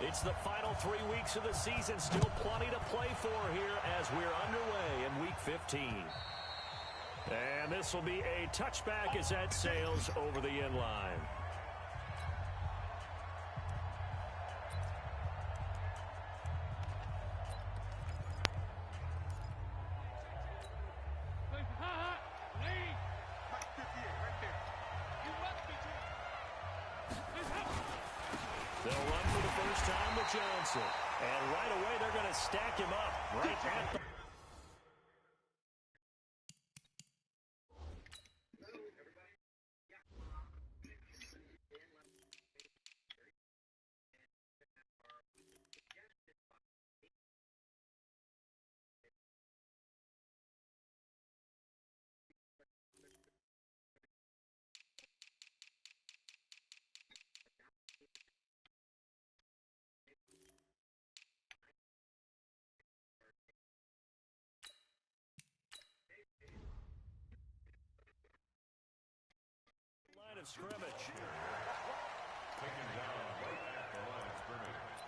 It's the final 3 weeks of the season. Still plenty to play for here as we're underway in Week 15. And this will be a touchback as that sails over the end line. They'll run for the first time with Johnson. And right away, they're going to stack him up right at the... line of scrimmage. Taken down right at the line of scrimmage.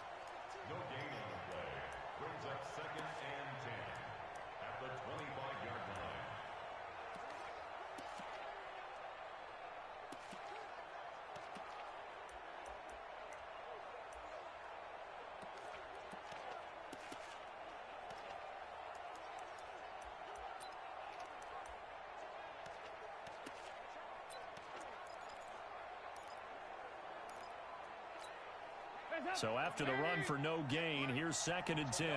No gain on the play. Brings up 2nd and 10 at the 25-yard line. So after the run for no gain, here's 2nd and 10.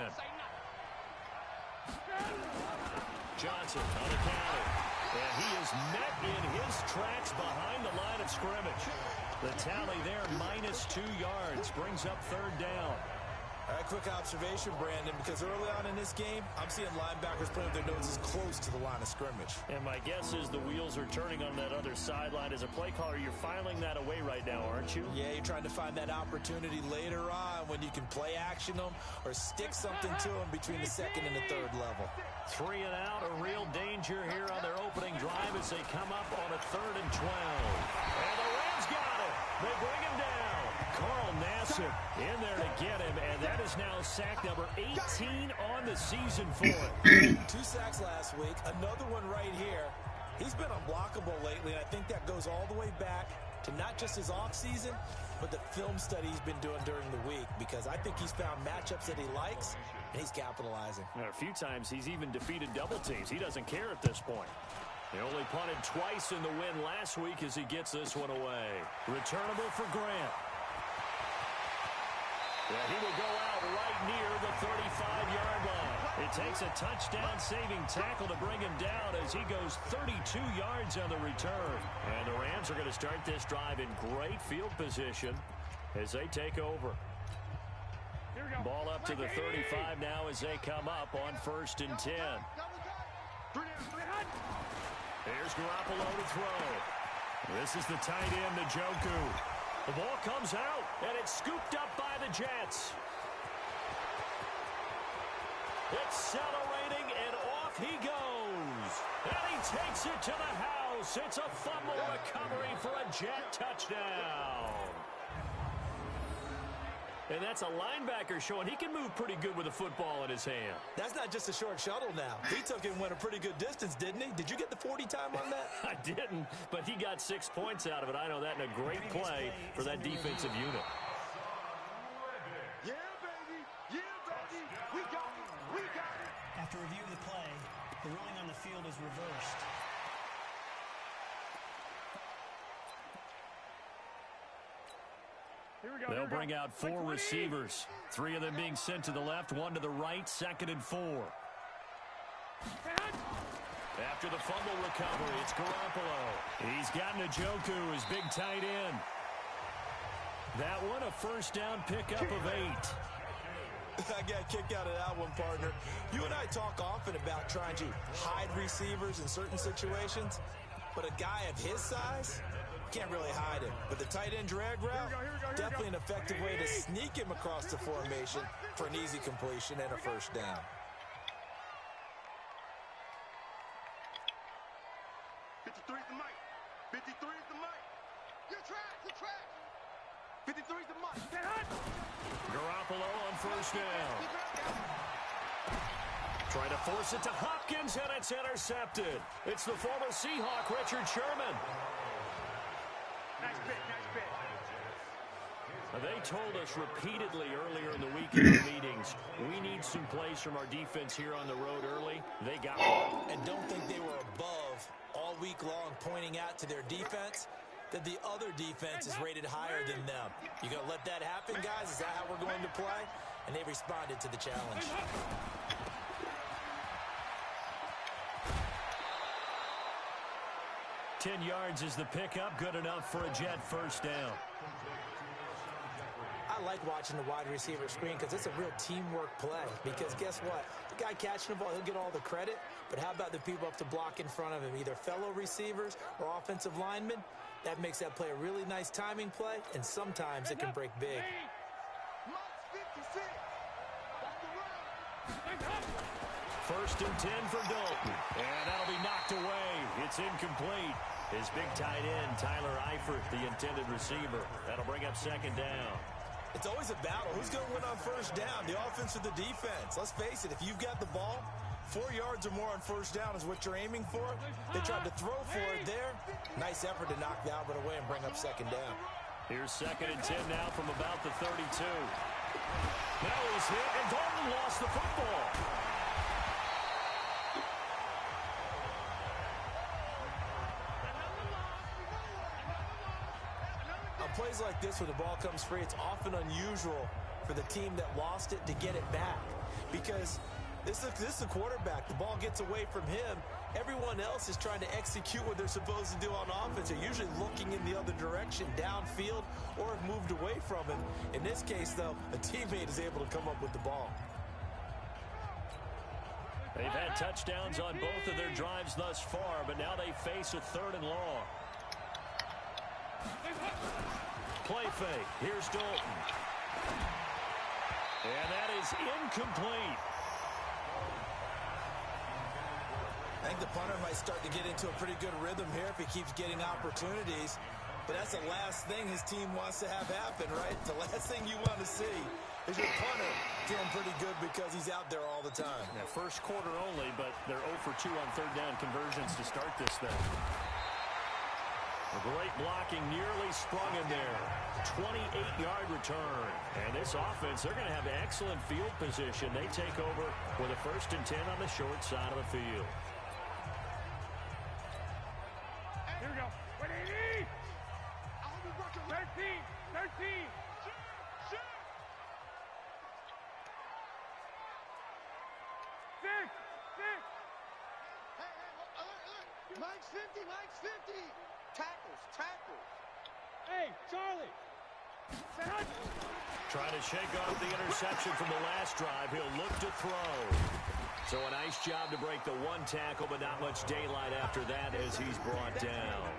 Johnson on the counter. And he is met in his tracks behind the line of scrimmage. The tally there, -2 yards, brings up 3rd down. All right, quick observation, Brandon, because early on in this game, I'm seeing linebackers putting their noses close to the line of scrimmage. And my guess is the wheels are turning on that other sideline. As a play caller, you're filing that away right now, aren't you? Yeah, you're trying to find that opportunity later on when you can play action them or stick something to them between the 2nd and the 3rd level. 3 and out, a real danger here on their opening drive as they come up on a 3rd and 12. And the Rams got it. They bring him down. Carl Nassib in there to get him, and that is now sack number 18 on the season for him. 2 sacks last week, another one right here. He's been unblockable lately, and I think that goes all the way back to not just his offseason, but the film study he's been doing during the week, because I think he's found matchups that he likes, and he's capitalizing. And a few times he's even defeated double teams. He doesn't care at this point. He only punted twice in the win last week as he gets this one away. Returnable for Grant. Yeah, he will go out right near the 35-yard line. It takes a touchdown-saving tackle to bring him down as he goes 32 yards on the return. And the Rams are going to start this drive in great field position as they take over. Ball up to the 35 now as they come up on 1st and 10. Here's Garoppolo to throw. This is the tight end, Njoku. The ball comes out, and it's scooped up by the Jets. Accelerating, and off he goes. And he takes it to the house. It's a fumble recovery for a Jet touchdown. And that's a linebacker showing he can move pretty good with a football in his hand. That's not just a short shuttle now. He took it and went a pretty good distance, didn't he? Did you get the 40 time on that? I didn't, but he got 6 points out of it. I know that in a great play for that defensive unit. Yeah, baby. Yeah, baby. We got it. We got it. After review of the play, the ruling on the field is reversed. They'll bring out 4 receivers. 3 of them being sent to the left, 1 to the right, 2nd and 4. After the fumble recovery, it's Garoppolo. He's got Njoku, his big tight end. That one, a first down pickup of 8. I got kicked out of that one, partner. You and I talk often about trying to hide receivers in certain situations, but a guy of his size can't really hide him. But the tight end drag route, definitely an effective way to sneak him across the formation for an easy completion and a first down. 53's the mark. Garoppolo on first down. Trying to force it to Hopkins, and it's intercepted. It's the former Seahawk, Richard Sherman. Nice pick, nice pick. They told us repeatedly earlier in the week in the meetings, we need some plays from our defense here on the road early. They got one. And don't think they were above all week long pointing out to their defense that the other defense is rated higher than them. You going to let that happen, guys? Is that how we're going to play? And they responded to the challenge. $10 yards is the pickup. Good enough for a Jet first down. I like watching the wide receiver screen because it's a real teamwork play. Because guess what? The guy catching the ball, he'll get all the credit. But how about the people up to block in front of him, either fellow receivers or offensive linemen? That makes that play a really nice timing play, and sometimes it can break big. First and 10 for Dalton. And that'll be knocked away. It's incomplete. His big tight end, Tyler Eifert, the intended receiver. That'll bring up second down. It's always a battle. Who's going to win on first down, the offense or the defense? Let's face it, if you've got the ball, 4 yards or more on first down is what you're aiming for. They tried to throw for it there. Nice effort to knock the Albert away and bring up second down. Here's second and 10 now from about the 32. Now he's hit, and Dalton lost the football. On plays like this, where the ball comes free, it's often unusual for the team that lost it to get it back. Because this is the quarterback. The ball gets away from him. Everyone else is trying to execute what they're supposed to do on offense. They're usually looking in the other direction, downfield, or have moved away from him. In this case, though, a teammate is able to come up with the ball. They've had touchdowns on both of their drives thus far, but now they face a third and long. Play fake. Here's Dalton. And that is incomplete. I think the punter might start to get into a pretty good rhythm here if he keeps getting opportunities. But that's the last thing his team wants to have happen, right? The last thing you want to see is your punter feeling pretty good because he's out there all the time. Now, first quarter only, but they're 0 for 2 on third down conversions to start this thing. A great blocking nearly sprung in there. 28-yard return. And this offense, they're going to have excellent field position. They take over with a first and 10 on the short side of the field. Here we go. 180. 13. Six. Mike's 50. Tackles. Hey, Charlie. Trying to shake off the interception from the last drive. He'll look to throw. So a nice job to break the one tackle, but not much daylight after that as he's brought down.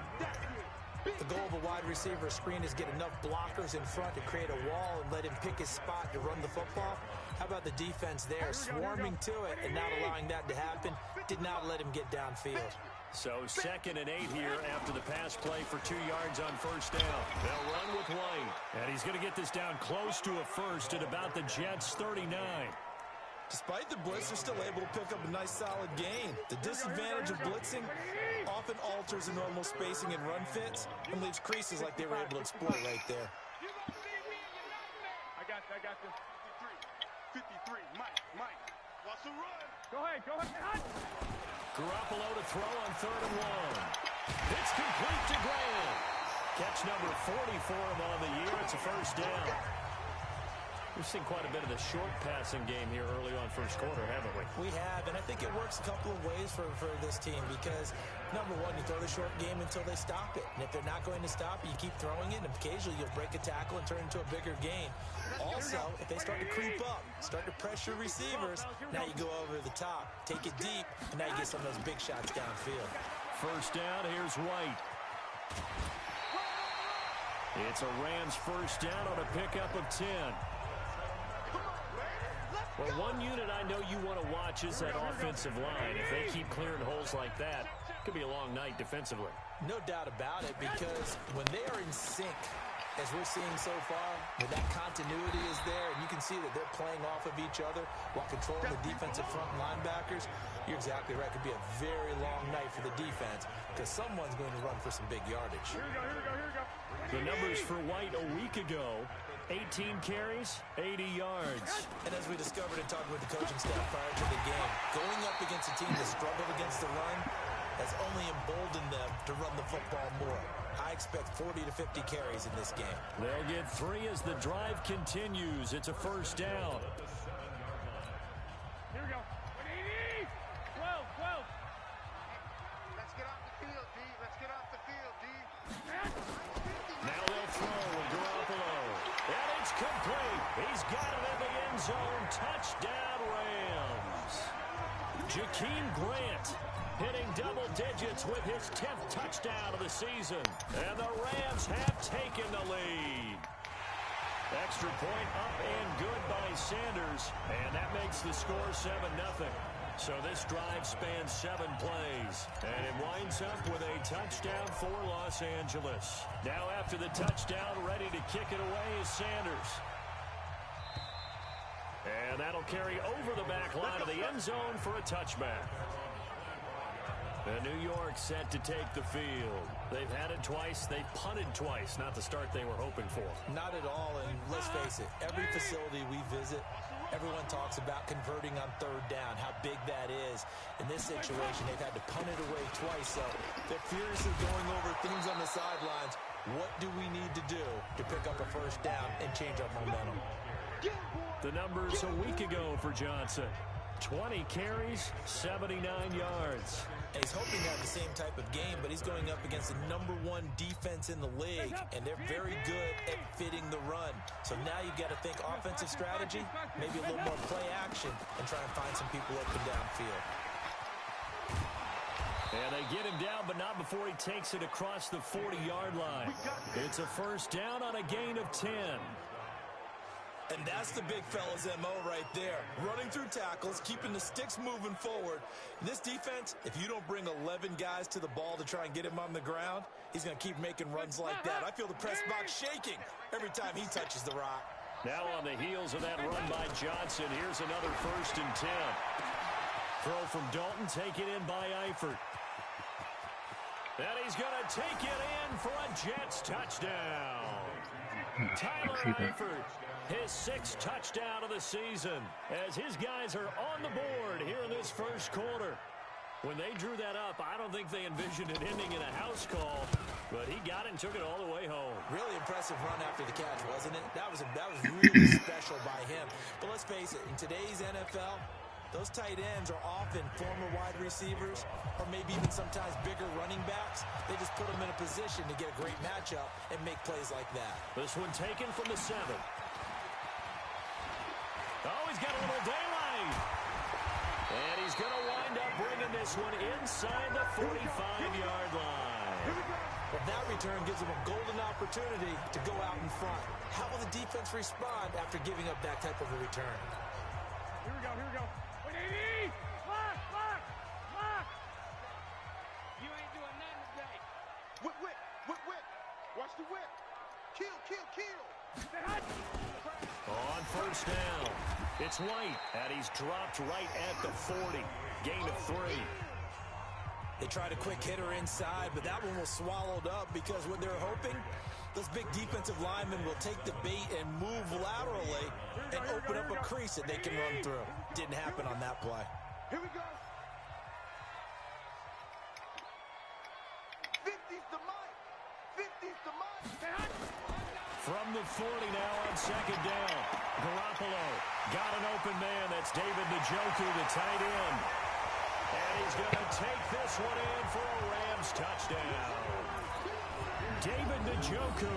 The goal of a wide receiver screen is get enough blockers in front to create a wall and let him pick his spot to run the football. How about the defense there, swarming to it and not allowing that to happen? Did not let him get downfield. So 2nd and 8 here after the pass play for 2 yards on first down. They'll run with White. And he's going to get this down close to a first at about the Jets' 39. Despite the blitz, they're still able to pick up a nice solid gain. The disadvantage of blitzing often alters the normal spacing and run fits and leaves creases like they were able to exploit right there. I got this. 53. Mike. What's the run? Go ahead. Garoppolo to throw on 3rd and 1. It's complete to Graham. Catch number 40 for him on the year. It's a first down. We've seen quite a bit of the short passing game here early on first quarter, haven't we? We have, and I think it works a couple of ways for this team because, number one, you throw the short game until they stop it. And if they're not going to stop it, you keep throwing it, and occasionally you'll break a tackle and turn it into a bigger gain. Also, if they start to creep up, start to pressure receivers, now you go over the top, take it deep, and now you get some of those big shots downfield. First down, here's White. It's a Rams first down on a pickup of 10. Well, one unit I know you want to watch is that offensive line. If they keep clearing holes like that, it could be a long night defensively. No doubt about it, because when they are in sync, As we're seeing so far, when that continuity is there and you can see that they're playing off of each other while controlling the defensive front linebackers, you're exactly right. It could be a very long night for the defense because someone's going to run for some big yardage. Here we go. The numbers for White a week ago, 18 carries, 80 yards. And as we discovered in talking with the coaching staff prior to the game, going up against a team that struggled against the run has only emboldened them to run the football more. I expect 40 to 50 carries in this game. They'll get 3 as the drive continues. It's a first down. Here we go. 12. Let's get off the field, D. Let's get off the field, D. Now they'll throw with Garoppolo. And it's complete. He's got it in the end zone. Touchdown, Rams. Jakeem Grant hitting double digits with his 10th touchdown of the season. And the Rams have taken the lead. Extra point up and good by Sanders. And that makes the score 7-0. So this drive spans 7 plays. And it winds up with a touchdown for Los Angeles. Now after the touchdown, ready to kick it away is Sanders. And that'll carry over the back line of the end zone for a touchback. And New York set to take the field. They've had it twice. They've punted twice. Not the start they were hoping for. Not at all, and let's face it, every facility we visit, everyone talks about converting on 3rd down, how big that is. In this situation, they've had to punt it away twice, so they're furiously going over things on the sidelines. What do we need to do to pick up a first down and change our momentum? The numbers a week ago for Johnson. 20 carries, 79 yards. And he's hoping to have the same type of game, but he's going up against the #1 defense in the league, and they're very good at fitting the run. So now you've got to think offensive strategy, maybe a little more play action, and try and find some people open downfield. And they get him down, but not before he takes it across the 40-yard line. It's a first down on a gain of 10. And that's the big fella's MO right there. Running through tackles, keeping the sticks moving forward. In this defense, if you don't bring 11 guys to the ball to try and get him on the ground, he's going to keep making runs like that. I feel the press box shaking every time he touches the rock. Now on the heels of that run by Johnson, here's another 1st and 10. Throw from Dalton, taken in by Eifert. And he's going to take it in for a Jets touchdown. Tyler Eifert, his 6th touchdown of the season, as his guys are on the board here in this first quarter. When they drew that up, I don't think they envisioned it ending in a house call, but he got it and took it all the way home. Really impressive run after the catch, wasn't it? That was really special by him. But let's face it, in today's NFL, those tight ends are often former wide receivers or maybe even sometimes bigger running backs. They just put them in a position to get a great matchup and make plays like that. This one taken from the 7. Oh, he's got a little daylight. And he's going to wind up bringing this one inside the 45-yard line. Well, that return gives them a golden opportunity to go out in front. How will the defense respond after giving up that type of a return? Here we go. Wait, 80! Lock! You ain't doing nothing today. Whip. Watch the whip. Kill. On first down, it's White, and he's dropped right at the 40. Gain of 3. They tried a quick hitter inside, but that one was swallowed up because what they're hoping, those big defensive linemen will take the bait and move laterally and open up a crease that they can run through. Didn't happen on that play. Here we go. 50's the mic. From the 40 now on 2nd down. Garoppolo got an open man. That's David Njoku, the tight end. And he's going to take this one in for a Rams touchdown. David Njoku,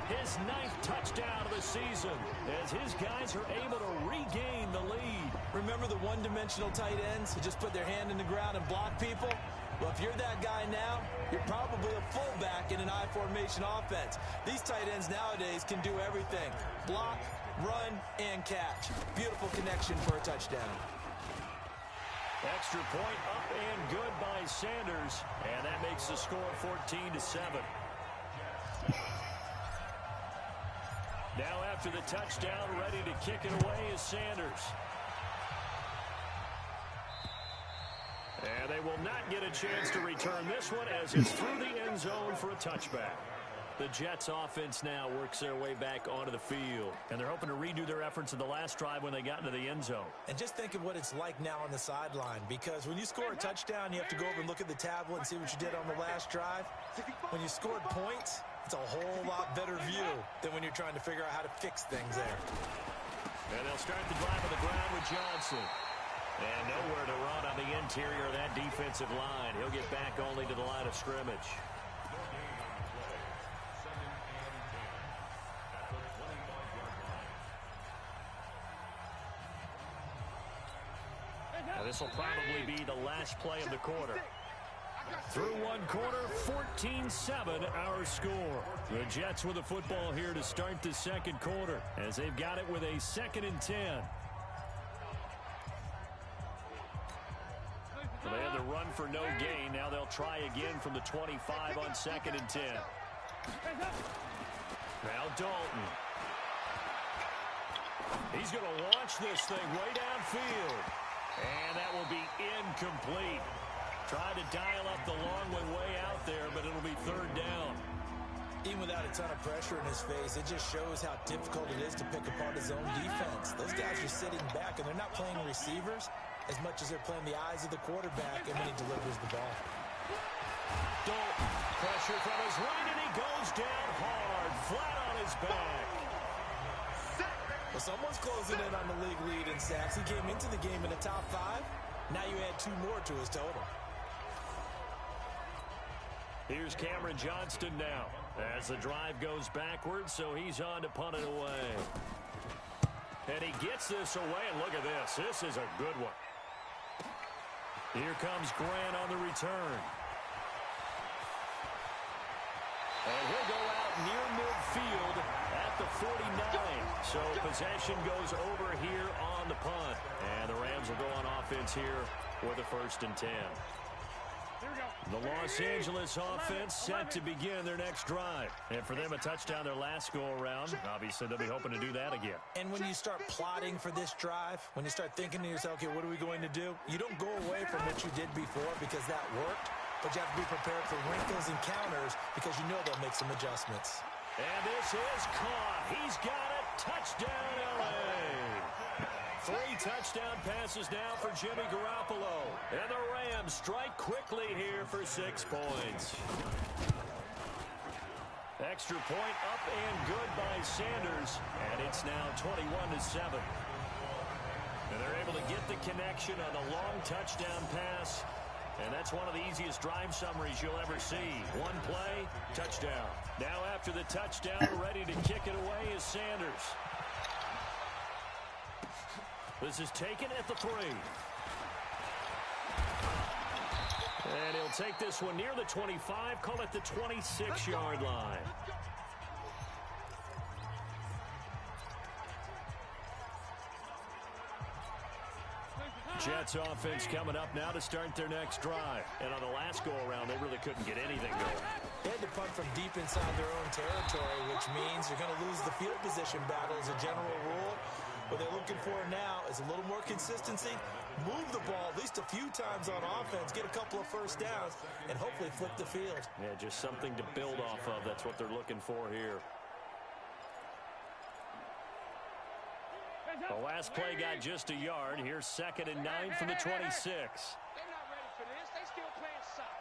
his 9th touchdown of the season, as his guys are able to regain the lead. Remember the one-dimensional tight ends who just put their hand in the ground and block people? Well, if you're that guy now, you're probably a fullback in an I-formation offense. These tight ends nowadays can do everything. Block, run, and catch. Beautiful connection for a touchdown. Extra point up and good by Sanders, and that makes the score 14-7. Now after the touchdown, ready to kick it away is Sanders. And they will not get a chance to return this one as it's through the end zone for a touchback. The Jets offense now works their way back onto the field. And they're hoping to redo their efforts in the last drive when they got into the end zone. And just think of what it's like now on the sideline. Because when you score a touchdown, you have to go over and look at the tablet and see what you did on the last drive. When you scored points, it's a whole lot better view than when you're trying to figure out how to fix things there. And they'll start the drive on the ground with Johnson. And nowhere to run on the interior of that defensive line. He'll get back only to the line of scrimmage. Now this will probably be the last play of the quarter. Through one quarter, 14-7 our score. The Jets with the football here to start the second quarter as they've got it with a 2nd and 10. So they had the run for no gain. Now they'll try again from the 25 on 2nd and 10. Now Dalton. He's going to launch this thing way downfield. And that will be incomplete. Tried to dial up the long one way out there, but it'll be 3rd down. Even without a ton of pressure in his face, it just shows how difficult it is to pick apart his own defense. Those guys are sitting back, and they're not playing receivers as much as they're playing the eyes of the quarterback and when he delivers the ball. Dalton, pressure from his right, and he goes down hard, flat on his back. Well, someone's closing in on the league lead in sacks. He came into the game in the top 5. Now you add 2 more to his total. Here's Cameron Johnston now as the drive goes backwards, so he's on to punt it away. And he gets this away, and look at this. This is a good one. Here comes Grant on the return. And he'll go out near midfield at the 49. So possession goes over here on the punt. And the Rams will go on offense here with a 1st and 10. The Los Angeles offense set to begin their next drive. And for them, a touchdown their last go-around. Obviously, they'll be hoping to do that again. And when you start plotting for this drive, when you start thinking to yourself, okay, what are we going to do? You don't go away from what you did before because that worked. But you have to be prepared for wrinkles and counters because you know they'll make some adjustments. And this is caught. He's got it. Touchdown, L.A. 3 touchdown passes now for Jimmy Garoppolo. And the Rams strike quickly here for 6 points. Extra point up and good by Sanders. And it's now 21-7. And they're able to get the connection on the long touchdown pass. And that's one of the easiest drive summaries you'll ever see. 1 play, touchdown. Now after the touchdown, ready to kick it away is Sanders. This is taken at the 3. And he'll take this one near the 25, call it the 26-yard line. Jets offense coming up now to start their next drive. And on the last go-around, they really couldn't get anything going. They had to punt from deep inside their own territory, which means you're going to lose the field position battle as a general rule. What they're looking for now is a little more consistency, move the ball at least a few times on offense, get a couple of 1st downs, and hopefully flip the field. Yeah, just something to build off of. That's what they're looking for here. The last play got just a yard. Here's 2nd and 9 from the 26. They're not ready for this. They still playing soft.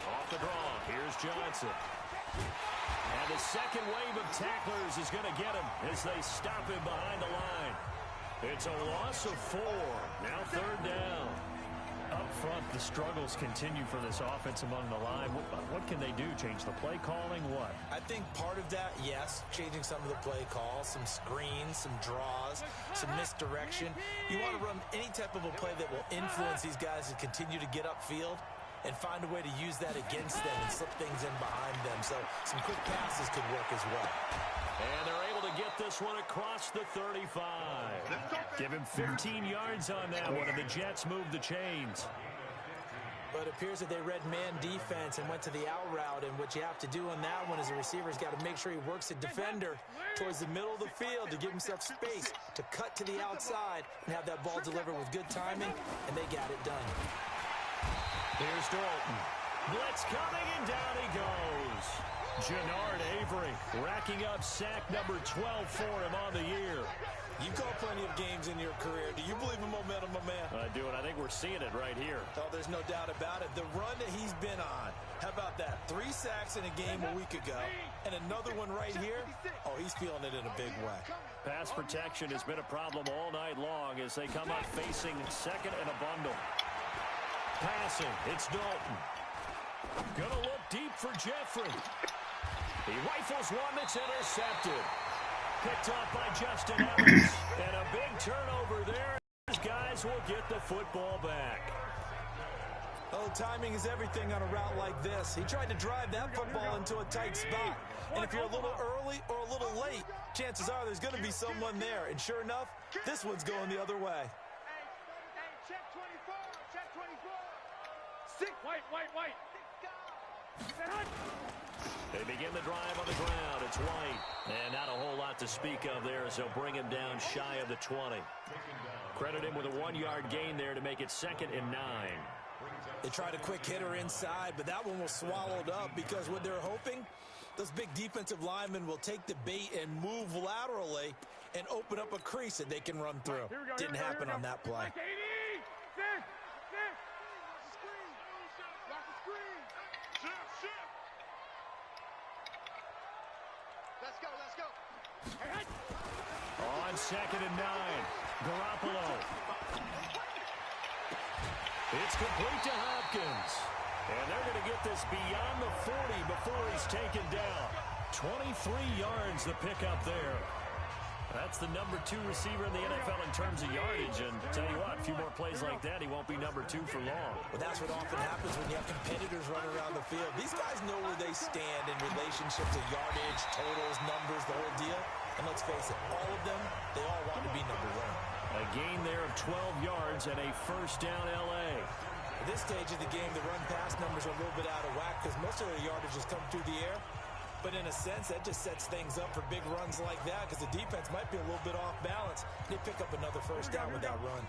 Off the draw. Here's Johnson. And the second wave of tacklers is going to get him as they stop him behind the line. It's a loss of 4. Now 3rd down. Up front, the struggles continue for this offense among the line. What can they do? Change the play calling? What? I think part of that, yes, changing some of the play calls, some screens, some draws, some misdirection. You want to run any type of a play that will influence these guys to continue to get upfield and find a way to use that against them and slip things in behind them. So some quick passes could work as well. And they're able to get this one across the 35. Give him 15 yards on that one, and the Jets move the chains. But it appears that they read man defense and went to the out route, and what you have to do on that one is the receiver's got to make sure he works the defender towards the middle of the field to give himself space to cut to the outside and have that ball delivered with good timing, and they got it done. Here's Dalton. Blitz coming, and down he goes. Jannard Avery racking up sack number 12 for him on the year. You call plenty of games in your career. Do you believe in momentum, my man? I do, and I think we're seeing it right here. Oh, there's no doubt about it. The run that he's been on. How about that? 3 sacks in a game a week ago, and another one right here. Oh, he's feeling it in a big way. Pass protection has been a problem all night long as they come up facing second and a bundle. Passing, it's Dalton. Gonna look deep for Jeffrey. He rifles one that's intercepted. Picked off by Justin Evans. And a big turnover there. These guys will get the football back. Oh, timing is everything on a route like this. He tried to drive that football into a tight spot. And if you're a little early or a little late, chances are there's going to be someone there. And sure enough, this one's going the other way. Hey, check 24. Check 24. 6. White. They begin the drive on the ground. It's White. And not a whole lot to speak of there as they'll bring him down shy of the 20. Credit him with a 1-yard gain there to make it 2nd and 9. They tried a quick hitter inside, but that one was swallowed up because what they're hoping, those big defensive linemen will take the bait and move laterally and open up a crease that they can run through. Didn't happen on that play. Let's go. On 2nd and 9, Garoppolo. It's complete to Hopkins. And they're going to get this beyond the 40 before he's taken down. 23 yards the pickup there. That's the number 2 receiver in the NFL in terms of yardage. And tell you what, a few more plays like that, he won't be number 2 for long. But that's what often happens when you have competitors running around the field. These guys know where they stand in relationship to yardage, totals, numbers, the whole deal. And let's face it, all of them, they all want to be number 1. A gain there of 12 yards and a first down L.A. At this stage of the game, the run-pass numbers are a little bit out of whack because most of their yardage has come through the air. But in a sense, that just sets things up for big runs like that because the defense might be a little bit off balance. They pick up another first down with that run.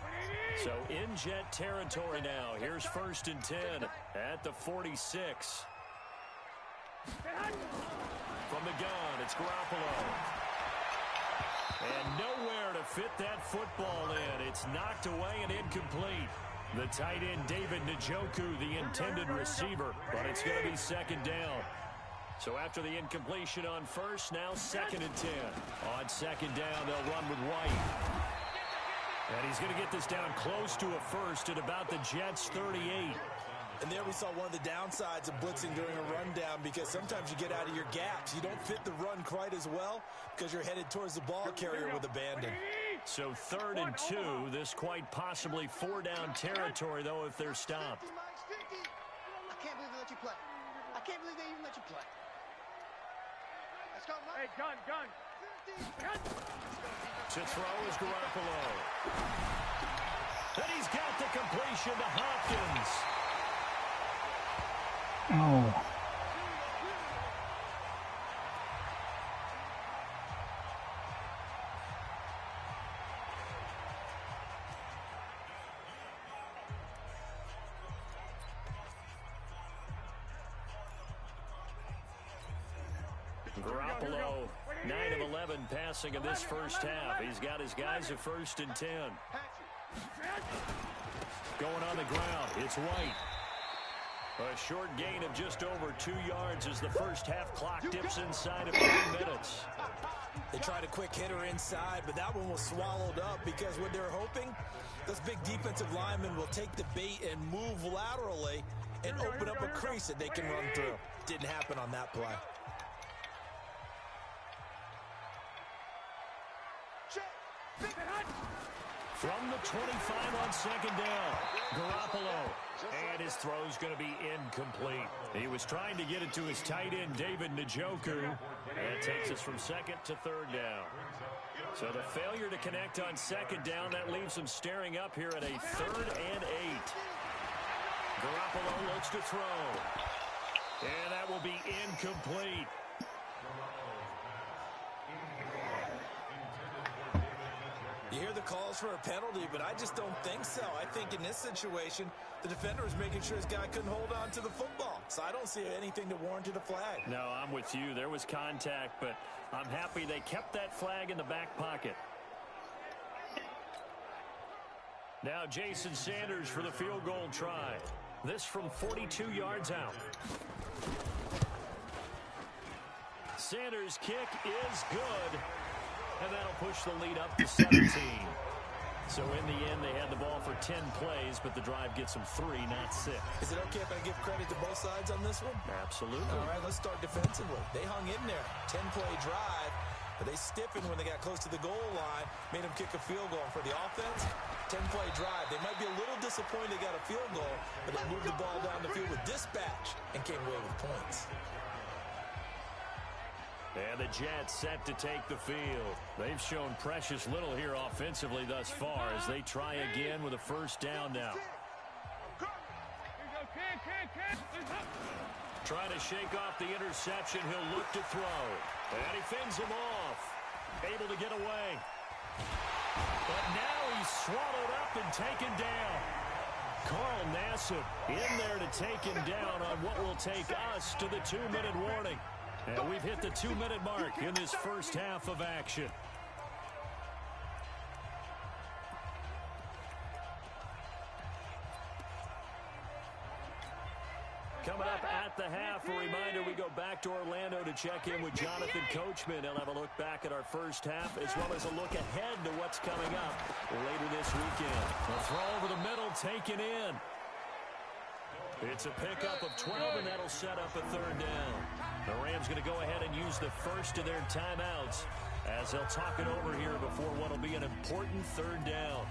So in jet territory now. Here's 1st and 10 at the 46. From the gun, it's Garoppolo. And nowhere to fit that football in. It's knocked away and incomplete. The tight end, David Njoku, the intended receiver, but it's going to be 2nd down. So after the incompletion on first, now 2nd and 10. On 2nd down, they'll run with White. And he's going to get this down close to a first at about the Jets' 38. And there we saw one of the downsides of blitzing during a rundown because sometimes you get out of your gaps. You don't fit the run quite as well because you're headed towards the ball carrier with abandon. So 3rd and 2, this quite possibly 4-down territory, though, if they're stopped. I can't believe they let you play. I can't believe they even let you play. Let's go, Mike. Hey, gun. To throw is Garoppolo. And he's got the completion to Hopkins. Oh. Garoppolo, 9 of 11 passing in this first half. He's got his guys at 1st and 10. Going on the ground, it's White. A short gain of just over 2 yards as the first half clock dips inside of 2 minutes. They tried a quick hitter inside, but that one was swallowed up because what they're hoping, those big defensive linemen will take the bait and move laterally and open up a crease that they can run through. Didn't happen on that play. From the 25 on 2nd down, Garoppolo. And his throw's going to be incomplete. He was trying to get it to his tight end, David Njoku. And it takes us from 2nd to 3rd down. So the failure to connect on 2nd down, that leaves them staring up here at a 3rd and 8. Garoppolo looks to throw. And that will be incomplete. You hear the calls for a penalty, but I just don't think so. I think in this situation, the defender was making sure his guy couldn't hold on to the football. So I don't see anything that warranted a flag. No, I'm with you. There was contact, but I'm happy they kept that flag in the back pocket. Now Jason Sanders for the field goal try. This from 42 yards out. Sanders' kick is good. And that'll push the lead up to 17. So in the end, they had the ball for 10 plays, but the drive gets them 3, not 6. Is it okay if I give credit to both sides on this one? Absolutely. All right, let's start defensively. They hung in there. 10-play drive, but they stiffened when they got close to the goal line, made them kick a field goal. For the offense, 10-play drive. They might be a little disappointed they got a field goal, but they moved the ball down the field with dispatch and came away with points. And the Jets set to take the field. They've shown precious little here offensively thus far as they try again with a first down now. Trying to shake off the interception. He'll look to throw. And he fends him off. Able to get away. But now he's swallowed up and taken down. Carl Nassib in there to take him down on what will take us to the 2-minute warning. And we've hit the 2-minute mark in this first half of action. Coming up at the half, a reminder, we go back to Orlando to check in with Jonathan Coachman. He'll have a look back at our first half as well as a look ahead to what's coming up later this weekend. A throw over the middle taken in. It's a pickup of 12, and that'll set up a third down. The Rams going to go ahead and use the first of their timeouts as they'll talk it over here before what will be an important third down.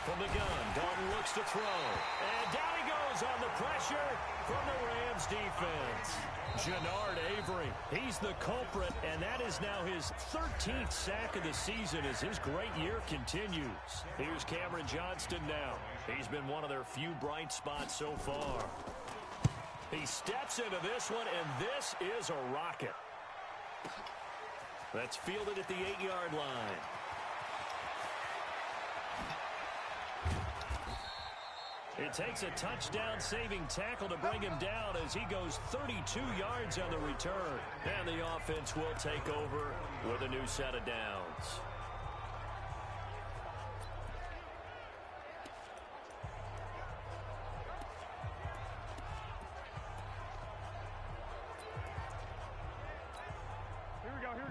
From the gun, Dalton looks to throw. And down he goes on the pressure from the Rams defense. Jannard Avery, he's the culprit, and that is now his 13th sack of the season as his great year continues. Here's Cameron Johnston now. He's been one of their few bright spots so far. He steps into this one, and this is a rocket. That's fielded at the 8-yard line. It takes a touchdown-saving tackle to bring him down as he goes 32 yards on the return. And the offense will take over with a new set of downs.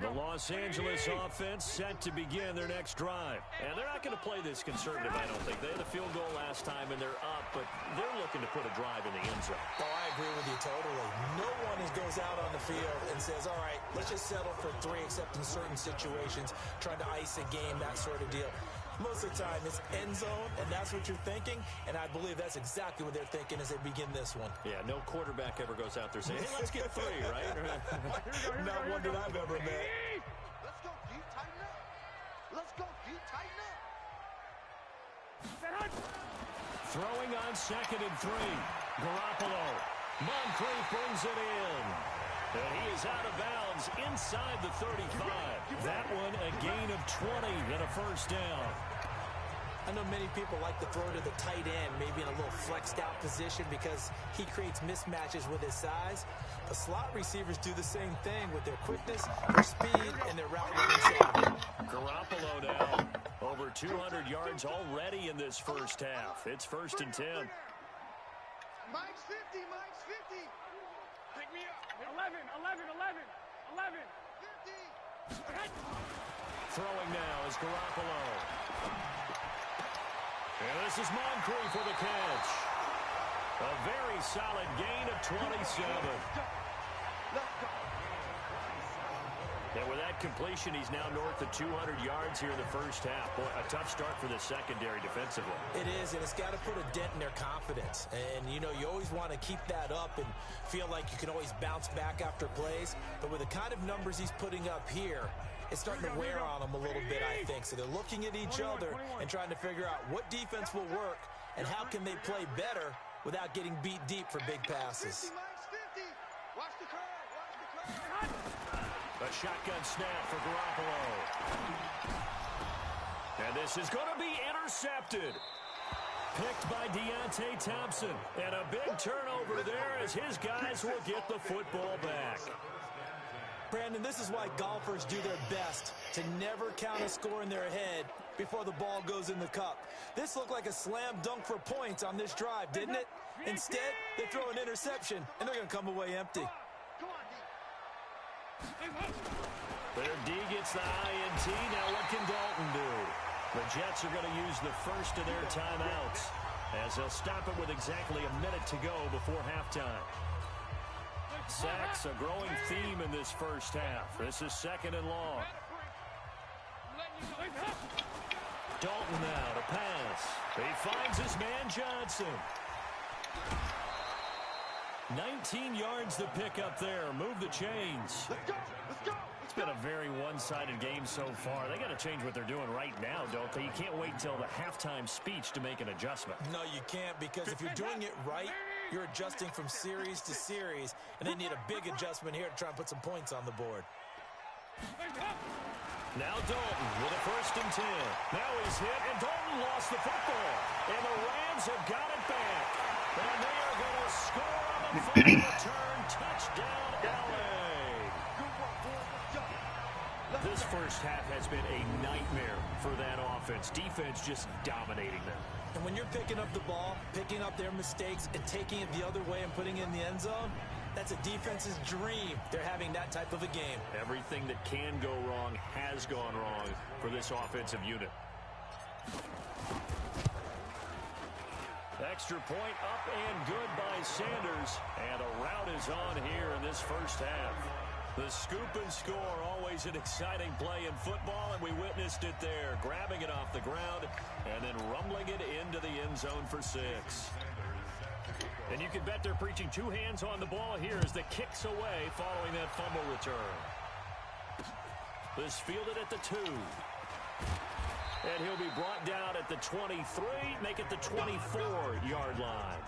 The Los Angeles offense set to begin their next drive. And they're not going to play this conservative, I don't think. They had a field goal last time, and they're up, but they're looking to put a drive in the end zone. Oh, I agree with you totally. No one goes out on the field and says, all right, let's just settle for 3, except in certain situations, trying to ice a game, that sort of deal. Most of the time, it's end zone, and that's what you're thinking, and I believe that's exactly what they're thinking as they begin this one. Yeah, no quarterback ever goes out there saying, hey, let's get 3, right? Not one that I've ever met. Let's go, D, tighten up. Let's go, D, tighten up. Throwing on 2nd and 3. Garoppolo. Moncrief brings it in. And he is out of bounds inside the 35. That one a gain of 20 and a first down. I know many people like to throw to the tight end, maybe in a little flexed out position because he creates mismatches with his size. The slot receivers do the same thing with their quickness, their speed, and their route running savvy. Garoppolo now over 200 yards already in this first half. It's 1st and 10. Mike's 50, Mike's 50. Pick me up. 11. 50. Throwing now is Garoppolo. And this is Moncrief for the catch. A very solid gain of 27. And with that that completion, he's now north of 200 yards here in the first half. Boy, a tough start for the secondary defensively. It is, and it's got to put a dent in their confidence. And, you know, you always want to keep that up and feel like you can always bounce back after plays. But with the kind of numbers he's putting up here, it's starting to wear on them a little bit, I think. So they're looking at each other and trying to figure out what defense will work and how can they play better without getting beat deep for big passes. 50, watch the curve. A shotgun snap for Garoppolo. And this is going to be intercepted. Picked by Deontay Thompson. And a big turnover there as his guys will get the football back. Brandon, this is why golfers do their best to never count a score in their head before the ball goes in the cup. This looked like a slam dunk for points on this drive, didn't it? Instead, they throw an interception, and they're going to come away empty. Their D gets the INT. Now what can Dalton do? The Jets are going to use the first of their timeouts as they'll stop it with exactly a minute to go before halftime. Sacks, a growing theme in this first half. This is second and long. Dalton now to pass. He finds his man Johnson. 19 yards to pick up there. Move the chains. Let's go. It's been a very one-sided game so far. They got to change what they're doing right now, don't they? You can't wait until the halftime speech to make an adjustment. No, you can't, because if you're doing it right, you're adjusting from series to series, and they need a big adjustment here to try and put some points on the board. Now Dalton with a 1st and 10. Now he's hit, and Dalton lost the football. And the Rams have got it back. And they are going to score on the final return. Touchdown, LA. This first half has been a nightmare for that offense. Defense just dominating them. And when you're picking up the ball, picking up their mistakes, and taking it the other way and putting it in the end zone, that's a defense's dream. They're having that type of a game. Everything that can go wrong has gone wrong for this offensive unit. Extra point up and good by Sanders. And a rout is on here in this first half. The scoop and score, always an exciting play in football, and we witnessed it there. Grabbing it off the ground and then rumbling it into the end zone for 6. And you can bet they're preaching 2 hands on the ball here as the kick's away following that fumble return. This fielded at the 2. And he'll be brought down at the 23, make it the 24-yard line.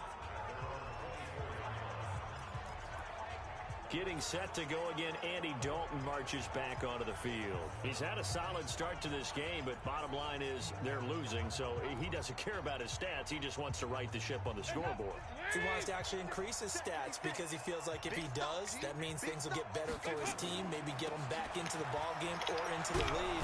Getting set to go again, Andy Dalton marches back onto the field. He's had a solid start to this game, but bottom line is they're losing, so he doesn't care about his stats. He just wants to right the ship on the scoreboard. He wants to actually increase his stats because he feels like if he does, that means things will get better for his team, maybe get him back into the ball game or into the lead.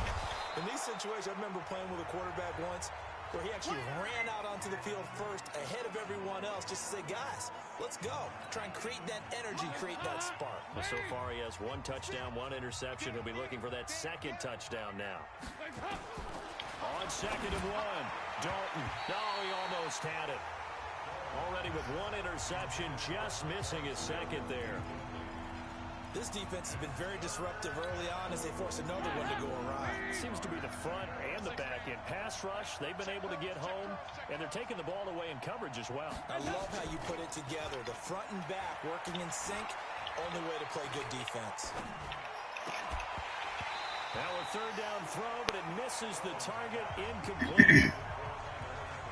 In these situations, I remember playing with a quarterback once where he actually ran out onto the field first ahead of everyone else just to say, guys, let's go. Try and create that energy, create that spark. Well, so far he has 1 touchdown, 1 interception. He'll be looking for that 2nd touchdown now. On 2nd and 1, Dalton. No, he almost had it. Already with 1 interception, just missing his 2nd there. This defense has been very disruptive early on as they force another one to go awry. Seems to be the front and the back end. Pass rush, they've been able to get home, and they're taking the ball away in coverage as well. I love how you put it together. The front and back working in sync, only way to play good defense. Now a 3rd down throw, but it misses the target, incomplete.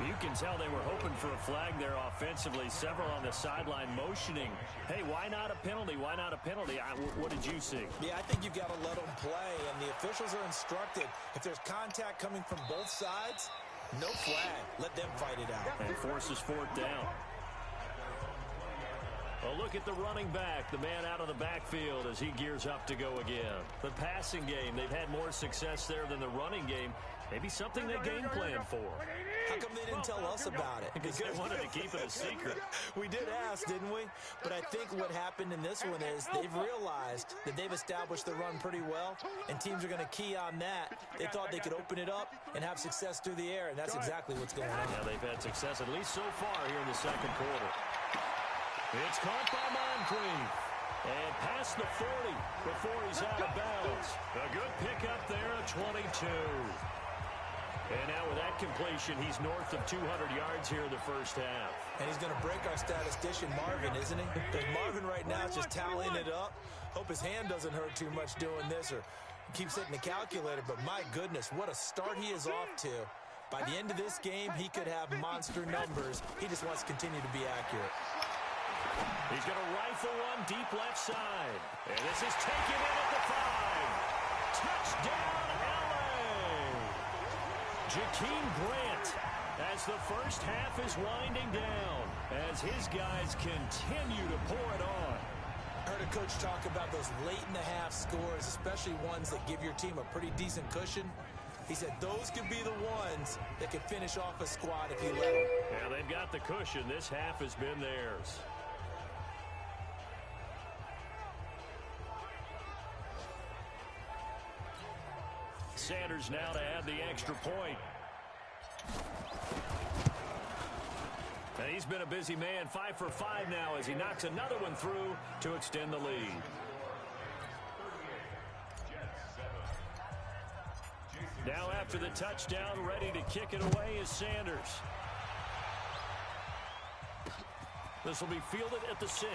You can tell they were hoping for a flag there offensively. Several on the sideline motioning. Hey, why not a penalty? Why not a penalty? What did you see? Yeah, I think you've got to let them play, and the officials are instructed. If there's contact coming from both sides, no flag. Let them fight it out. And forces 4th down. A look at the running back, the man out of the backfield as he gears up to go again. The passing game, they've had more success there than the running game. Maybe something they game plan for. How come they didn't tell us about it? Because they wanted to keep it a secret. We did ask, didn't we? But I think what happened in this one is they've realized that they've established the run pretty well, and teams are going to key on that. They thought they could open it up and have success through the air, and that's exactly what's going on. Yeah, they've had success, at least so far, here in the 2nd quarter. It's caught by Moncrief. And past the 40 before he's out of bounds. A good pickup there, a 22. And now with that completion, he's north of 200 yards here in the first half. And he's going to break our statistician Marvin, isn't he? Because Marvin right now is just tallying it up. Hope his hand doesn't hurt too much doing this or keeps hitting the calculator. But my goodness, what a start he is off to. By the end of this game, he could have monster numbers. He just wants to continue to be accurate. He's going to rifle one deep left side. And this is taken in at the 5. Touchdown, LA! Jakeem Grant as the first half is winding down as his guys continue to pour it on. I heard a coach talk about those late-in-the-half scores, especially ones that give your team a pretty decent cushion. He said those could be the ones that could finish off a squad if you let them. Yeah, they've got the cushion. This half has been theirs. Sanders now to add the extra point. And he's been a busy man, 5 for 5 now as he knocks another one through to extend the lead. Now after the touchdown, ready to kick it away is Sanders. This will be fielded at the 6.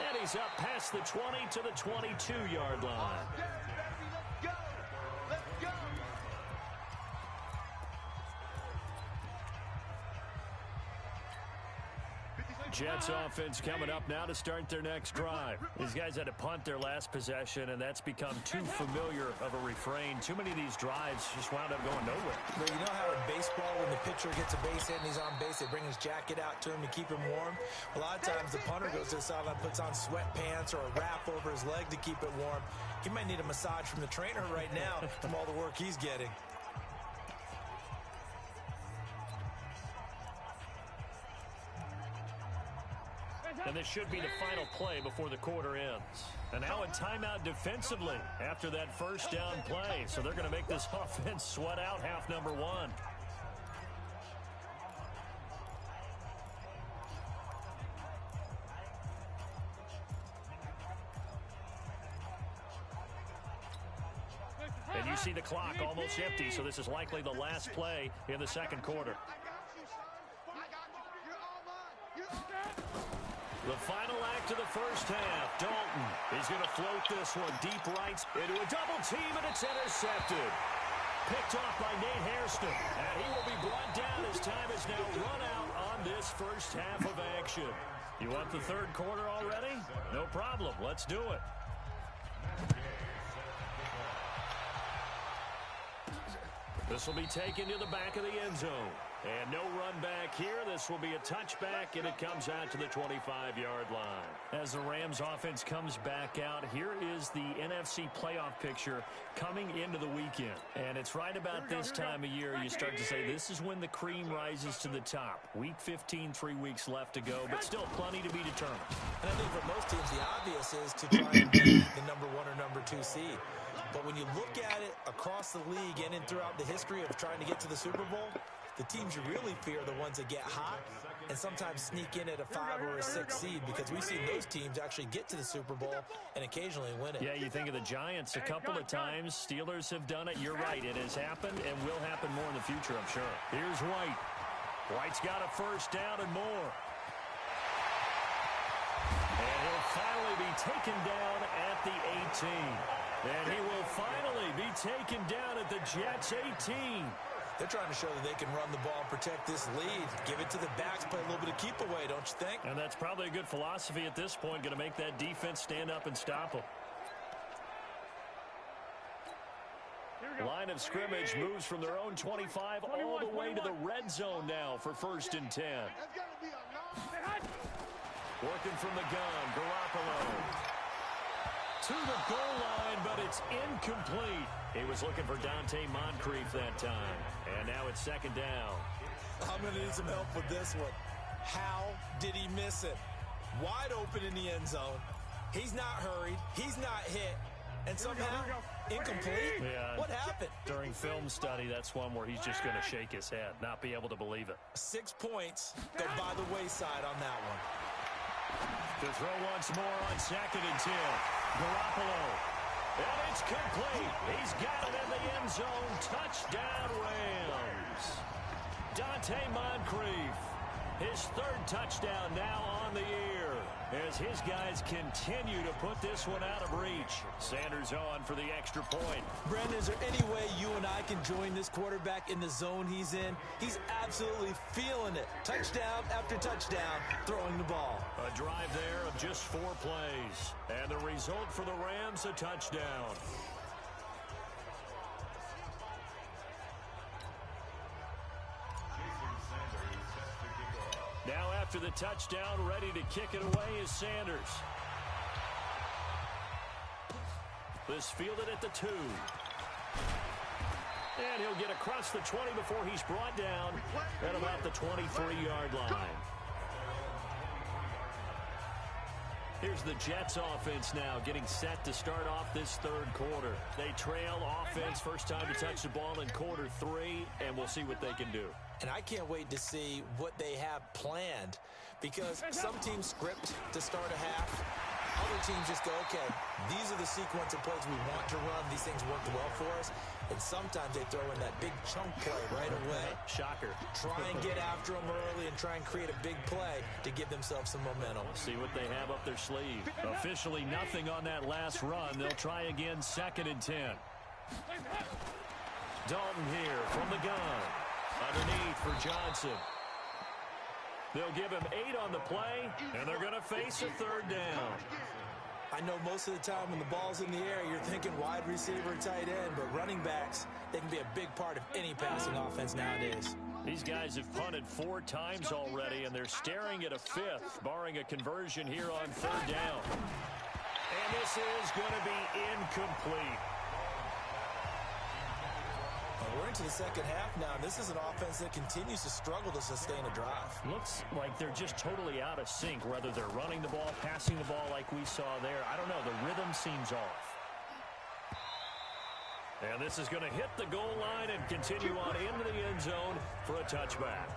And he's up past the 20 to the 22-yard line. Jets offense coming up now to start their next drive. These guys had to punt their last possession, and that's become too familiar of a refrain. Too many of these drives just wound up going nowhere. But you know how in baseball, when the pitcher gets a base hit and he's on base, they bring his jacket out to him to keep him warm? A lot of times the punter goes to the sideline, puts on sweatpants or a wrap over his leg to keep it warm. He might need a massage from the trainer right now from all the work he's getting. And this should be the final play before the quarter ends. And now a timeout defensively after that first down play. So they're going to make this offense sweat out half number 1. And you see the clock almost empty, so this is likely the last play in the second quarter. The final act of the first half. Dalton is going to float this one deep right into a double team, and it's intercepted. Picked off by Nate Hairston. And he will be brought down as time is now run out on this first half of action. You want the third quarter already? No problem. Let's do it. This will be taken to the back of the end zone. And no run back here. This will be a touchback, and it comes out to the 25-yard line. As the Rams offense comes back out, here is the NFC playoff picture coming into the weekend. And it's right about this time of year you start to say this is when the cream rises to the top. Week 15, 3 weeks left to go, but still plenty to be determined. And I think for most teams, the obvious is to try and be the number 1 or number 2 seed. But when you look at it across the league and throughout the history of trying to get to the Super Bowl, the teams you really fear are the ones that get hot and sometimes sneak in at a 5 or a 6 seed, because we've seen those teams actually get to the Super Bowl and occasionally win it. Yeah, you think of the Giants a couple of times. Steelers have done it. You're right. It has happened and will happen more in the future, I'm sure. Here's White. White's got a first down and more. And he'll finally be taken down at the 18. And he will finally be taken down at the Jets' 18. They're trying to show that they can run the ball and protect this lead. Give it to the backs, play a little bit of keep away, don't you think? And that's probably a good philosophy at this point, going to make that defense stand up and stop them. Line of scrimmage moves from their own 25 all the way to the red zone now for 1st and 10. Working from the gun, Garoppolo. To the goal line, but it's incomplete. He was looking for Dante Moncrief that time. And now it's 2nd down. I'm going to need some help with this one. How did he miss it? Wide open in the end zone. He's not hurried. He's not hit. And somehow, incomplete? Yeah, what happened? During film study, that's one where he's just going to shake his head, not be able to believe it. 6 points go by the wayside on that one. To throw once more on 2nd and 10. Garoppolo. And it's complete. He's got it in the end zone. Touchdown, Rams. Dante Moncrief. His 3rd touchdown now on the year as his guys continue to put this one out of reach. Sanders on for the extra point. Brandon, is there any way you and I can join this quarterback in the zone he's in? He's absolutely feeling it. Touchdown after touchdown, throwing the ball. A drive there of just 4 plays. And the result for the Rams, a touchdown. Now after the touchdown, ready to kick it away is Sanders. This fielded at the 2. And he'll get across the 20 before he's brought down at about the 23-yard line. Here's the Jets offense now getting set to start off this 3rd quarter. They trail offense, first time to touch the ball in quarter 3, and we'll see what they can do. And I can't wait to see what they have planned, because some teams script to start a half. Other teams just go, okay, these are the sequence of plays we want to run. These things work well for us. And sometimes they throw in that big chunk play right away. Shocker. Try and get after them early and try and create a big play to give themselves some momentum. See what they have up their sleeve. Officially nothing on that last run. They'll try again, 2nd and 10. Dalton here from the gun. Underneath for Johnson. They'll give him 8 on the play, and they're going to face a 3rd down. I know most of the time when the ball's in the air, you're thinking wide receiver, tight end, but running backs, they can be a big part of any passing offense nowadays. These guys have punted 4 times already, and they're staring at a 5th, barring a conversion here on 3rd down. And this is going to be incomplete. We're into the 2nd half now, and this is an offense that continues to struggle to sustain a drive. Looks like they're just totally out of sync, whether they're running the ball, passing the ball like we saw there. I don't know. The rhythm seems off. And this is going to hit the goal line and continue on into the end zone for a touchback.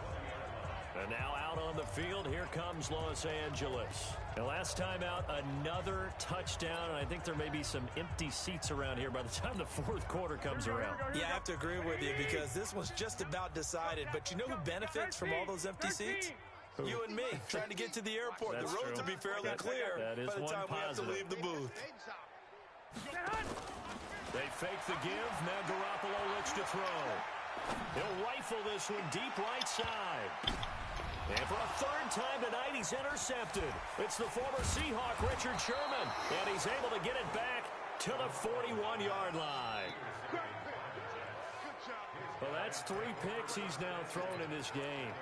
And now out on the field, here comes Los Angeles. And last time out, another touchdown, and I think there may be some empty seats around here by the time the 4th quarter comes around. Yeah, I have to agree with you, because this one's just about decided. But you know who benefits from all those empty seats? You and me, trying to get to the airport. That's the roads will be fairly clear by the time we have to leave the booth. They fake the give. Now Garoppolo looks to throw. He'll rifle this one deep right side. And for a 3rd time tonight, he's intercepted. It's the former Seahawk, Richard Sherman. And he's able to get it back to the 41-yard line. Well, that's 3 picks he's now thrown in this game.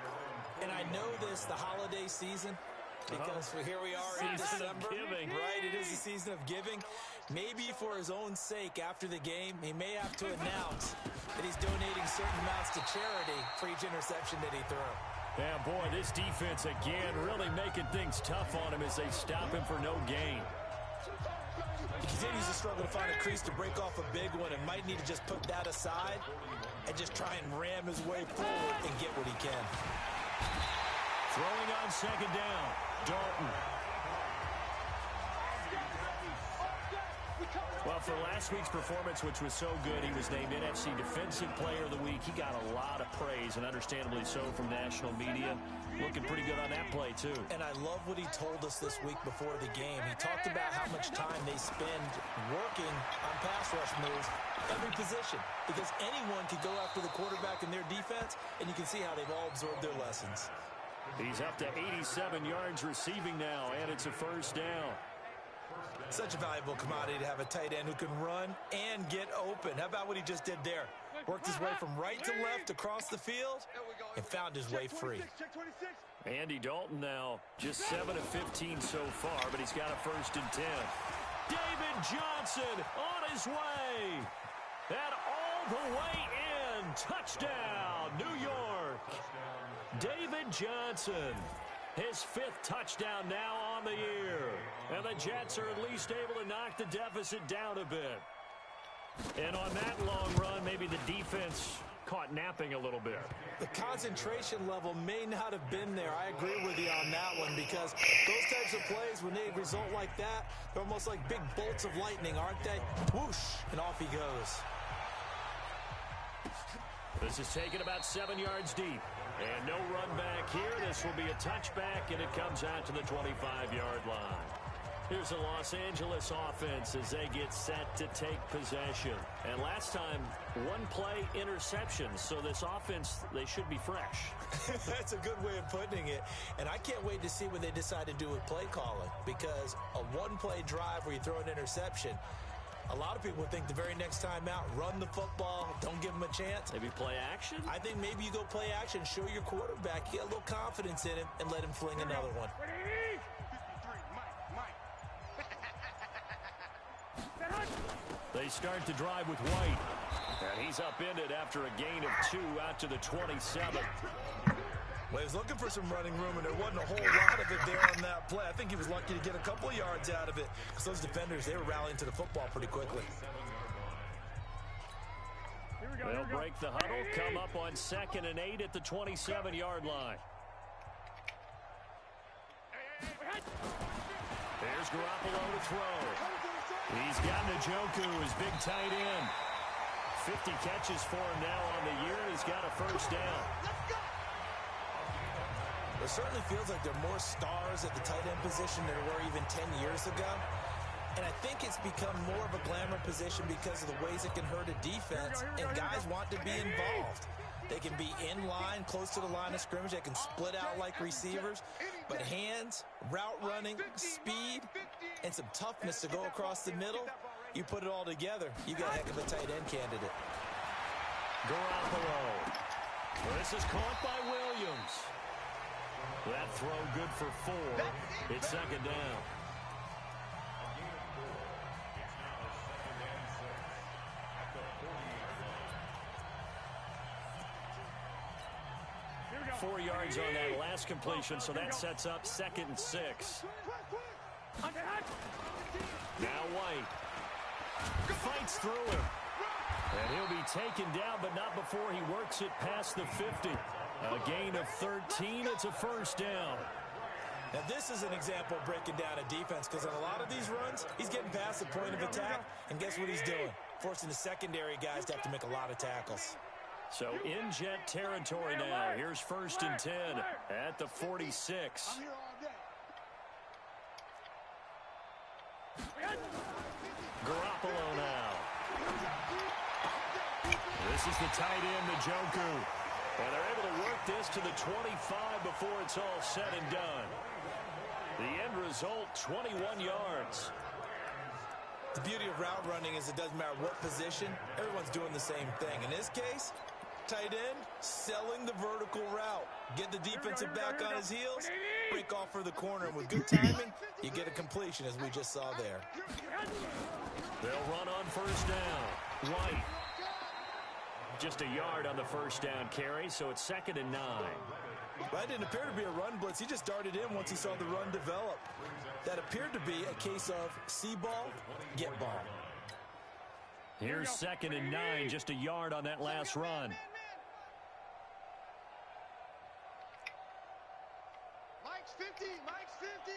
And I know this, the holiday season, because here we are in December. Giving. Right, it is the season of giving. Maybe for his own sake after the game, he may have to announce that he's donating certain amounts to charity for each interception that he threw. Yeah, boy, this defense again really making things tough on him as they stop him for no gain. He continues to struggle to find a crease to break off a big one, and might need to just put that aside and just try and ram his way forward and get what he can. Throwing on 2nd down, Dalton. Well, for last week's performance, which was so good, he was named NFC Defensive Player of the Week. He got a lot of praise, and understandably so, from national media. Looking pretty good on that play, too. And I love what he told us this week before the game. He talked about how much time they spend working on pass rush moves, every position, because anyone could go after the quarterback in their defense, and you can see how they've all absorbed their lessons. He's up to 87 yards receiving now, and it's a 1st down. Such a valuable commodity to have a tight end who can run and get open. How about what he just did there? Worked his way from right to left across the field and found his way free. Andy Dalton now just 7 of 15 so far, but he's got a 1st and 10. David Johnson on his way. And all the way in. Touchdown, New York. David Johnson. His 5th touchdown now on the year. And the Jets are at least able to knock the deficit down a bit. And on that long run, maybe the defense caught napping a little bit. The concentration level may not have been there. I agree with you on that one because those types of plays, when they result like that, they're almost like big bolts of lightning, aren't they? Whoosh, and off he goes. This is taken about 7 yards deep. And no run back here. This will be a touchback, and it comes out to the 25-yard line. Here's the Los Angeles offense as they get set to take possession. And last time, one play interception. So this offense, they should be fresh. That's a good way of putting it. And I can't wait to see what they decide to do with play calling. Because a one-play drive where you throw an interception, a lot of people would think the very next time out, run the football, don't give them a chance. Maybe play action? I think maybe you go play action, show your quarterback, get a little confidence in him, and let him fling another one. They start to drive with White. And he's upended after a gain of 2 out to the 27. Well, he was looking for some running room, and there wasn't a whole lot of it there on that play. I think he was lucky to get a couple of yards out of it because those defenders, they were rallying to the football pretty quickly. They'll break the huddle, come up on 2nd and 8 at the 27-yard line. There's Garoppolo to throw. He's got Njoku, his big tight end. 50 catches for him now on the year. He's got a first down. It certainly feels like there are more stars at the tight end position than there were even 10 years ago. And I think it's become more of a glamour position because of the ways it can hurt a defense, and guys want to be involved. They can be in line, close to the line of scrimmage. They can split out like receivers. But hands, route running, speed, and some toughness to go across the middle, you put it all together, you got a heck of a tight end candidate. Garoppolo. This is caught by Williams. That throw good for 4. It's 2nd down. Here we go. 4 yards on that last completion, so that sets up 2nd and 6. Now White fights through him. And he'll be taken down, but not before he works it past the 50. A gain of 13. It's a first down. Now, this is an example of breaking down a defense because on a lot of these runs, he's getting past the point of attack, and guess what he's doing? Forcing the secondary guys to have to make a lot of tackles. So in jet territory now. Here's 1st and 10 at the 46. Garoppolo now. This is the tight end, Njoku. And they're able to work this to the 25 before it's all said and done. The end result, 21 yards. The beauty of route running is it doesn't matter what position, everyone's doing the same thing. In this case, tight end, selling the vertical route. Get the defensive back on his heels, break off for the corner, and with good timing, you get a completion as we just saw there. They'll run on first down. White. Just a yard on the first down carry, so it's 2nd and 9. That didn't appear to be a run blitz. He just darted in once he saw the run develop. That appeared to be a case of see ball, get ball. Here's 2nd and 9, just a yard on that last run. Mike's 50, Mike's 50.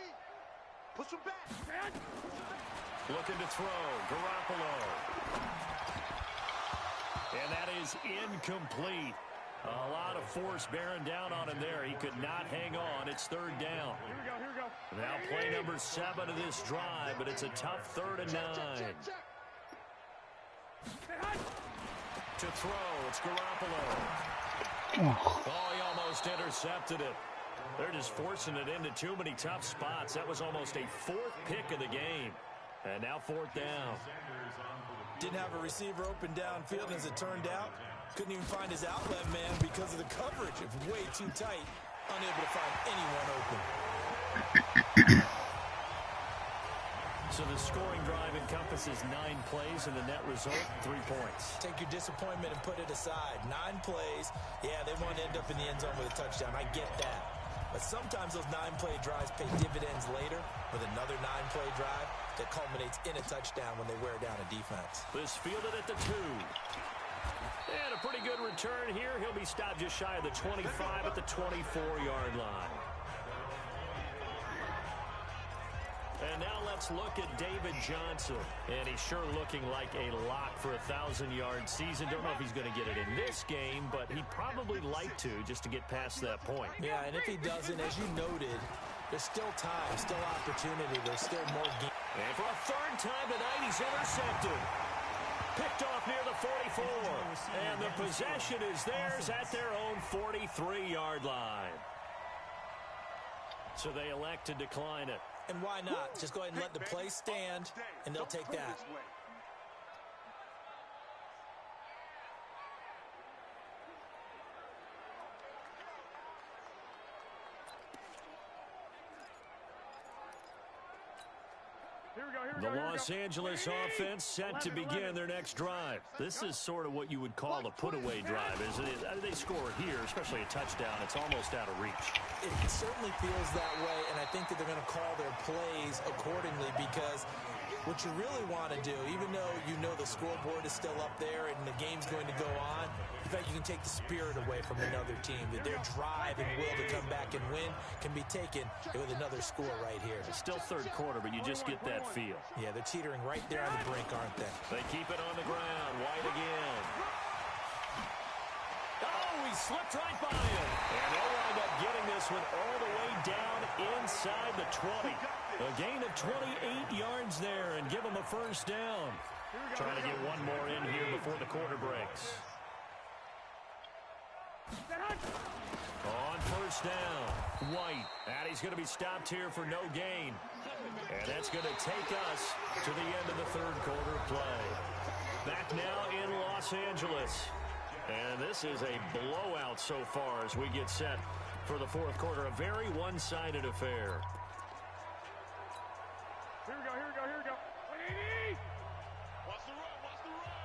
Push him back. Looking to throw, Garoppolo. And that is incomplete. A lot of force bearing down on him there. He could not hang on. It's 3rd down. Here we go. Now play number 7 of this drive, but it's a tough 3rd and 9. To throw, it's Garoppolo. Oh, he almost intercepted it. They're just forcing it into too many tough spots. That was almost a 4th pick of the game. And now 4th down. Didn't have a receiver open downfield, and as it turned out, couldn't even find his outlet man because of the coverage. It was way too tight, unable to find anyone open. So the scoring drive encompasses 9 plays, and the net result, 3 points. Take your disappointment and put it aside. 9 plays, yeah, they want to end up in the end zone with a touchdown. I get that. But sometimes those 9-play drives pay dividends later with another 9-play drive that culminates in a touchdown when they wear down a defense. This fielded at the 2. And a pretty good return here. He'll be stopped just shy of the 25 at the 24-yard line. And now let's look at David Johnson. And he's sure looking like a lock for a 1,000-yard season. Don't know if he's going to get it in this game, but he'd probably like to just to get past that point. Yeah, and if he doesn't, as you noted, there's still time, still opportunity. There's still more game. And for a third time tonight, he's intercepted. Picked off near the 44. And the possession is theirs at their own 43-yard line. So they elect to decline it. And why not? Just go ahead and let the play stand, and they'll take that. The Los Angeles offense set to begin their next drive. This is sort of what you would call a put-away drive, isn't it? They score here, especially a touchdown. It's almost out of reach. It certainly feels that way, and I think that they're going to call their plays accordingly because what you really want to do, even though you know the scoreboard is still up there and the game's going to go on, in fact, you can take the spirit away from another team, that their drive and will to come back and win can be taken with another score right here. It's still third quarter, but you just get that feel. Yeah, they're teetering right there on the brink, aren't they? They keep it on the ground. White again. Oh, he slipped right by him. And they'll wind up getting this one all the way down inside the 20. A gain of 28 yards there and give them a first down. Trying to get one more in here before the quarter breaks. On first down, White. And he's going to be stopped here for no gain. And that's going to take us to the end of the third quarter play. Back now in Los Angeles. And this is a blowout so far as we get set for the fourth quarter. A very one-sided affair. Here we go, here we go, here we go. Watch the run, watch the run.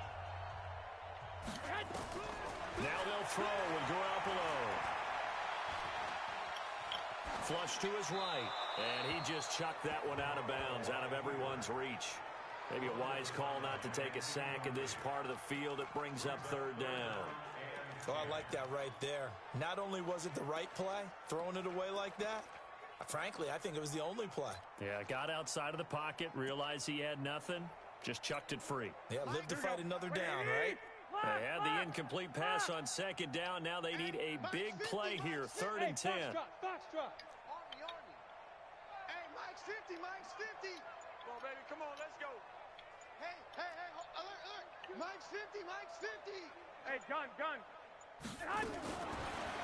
Now they'll throw with Garoppolo. Flush to his right. And he just chucked that one out of bounds, out of everyone's reach. Maybe a wise call not to take a sack in this part of the field. It brings up third down. Oh, I like that right there. Not only was it the right play, throwing it away like that, frankly, I think it was the only play. Yeah, got outside of the pocket, realized he had nothing, just chucked it free. Yeah, live to fight another down, right? They had the incomplete pass on second down. Now they need a big play here, third and 10. Hey, Mike's 50, Mike's 50. Come on, baby, come on, let's go. Hey, alert. Mike's 50, Mike's 50. Hey, gun.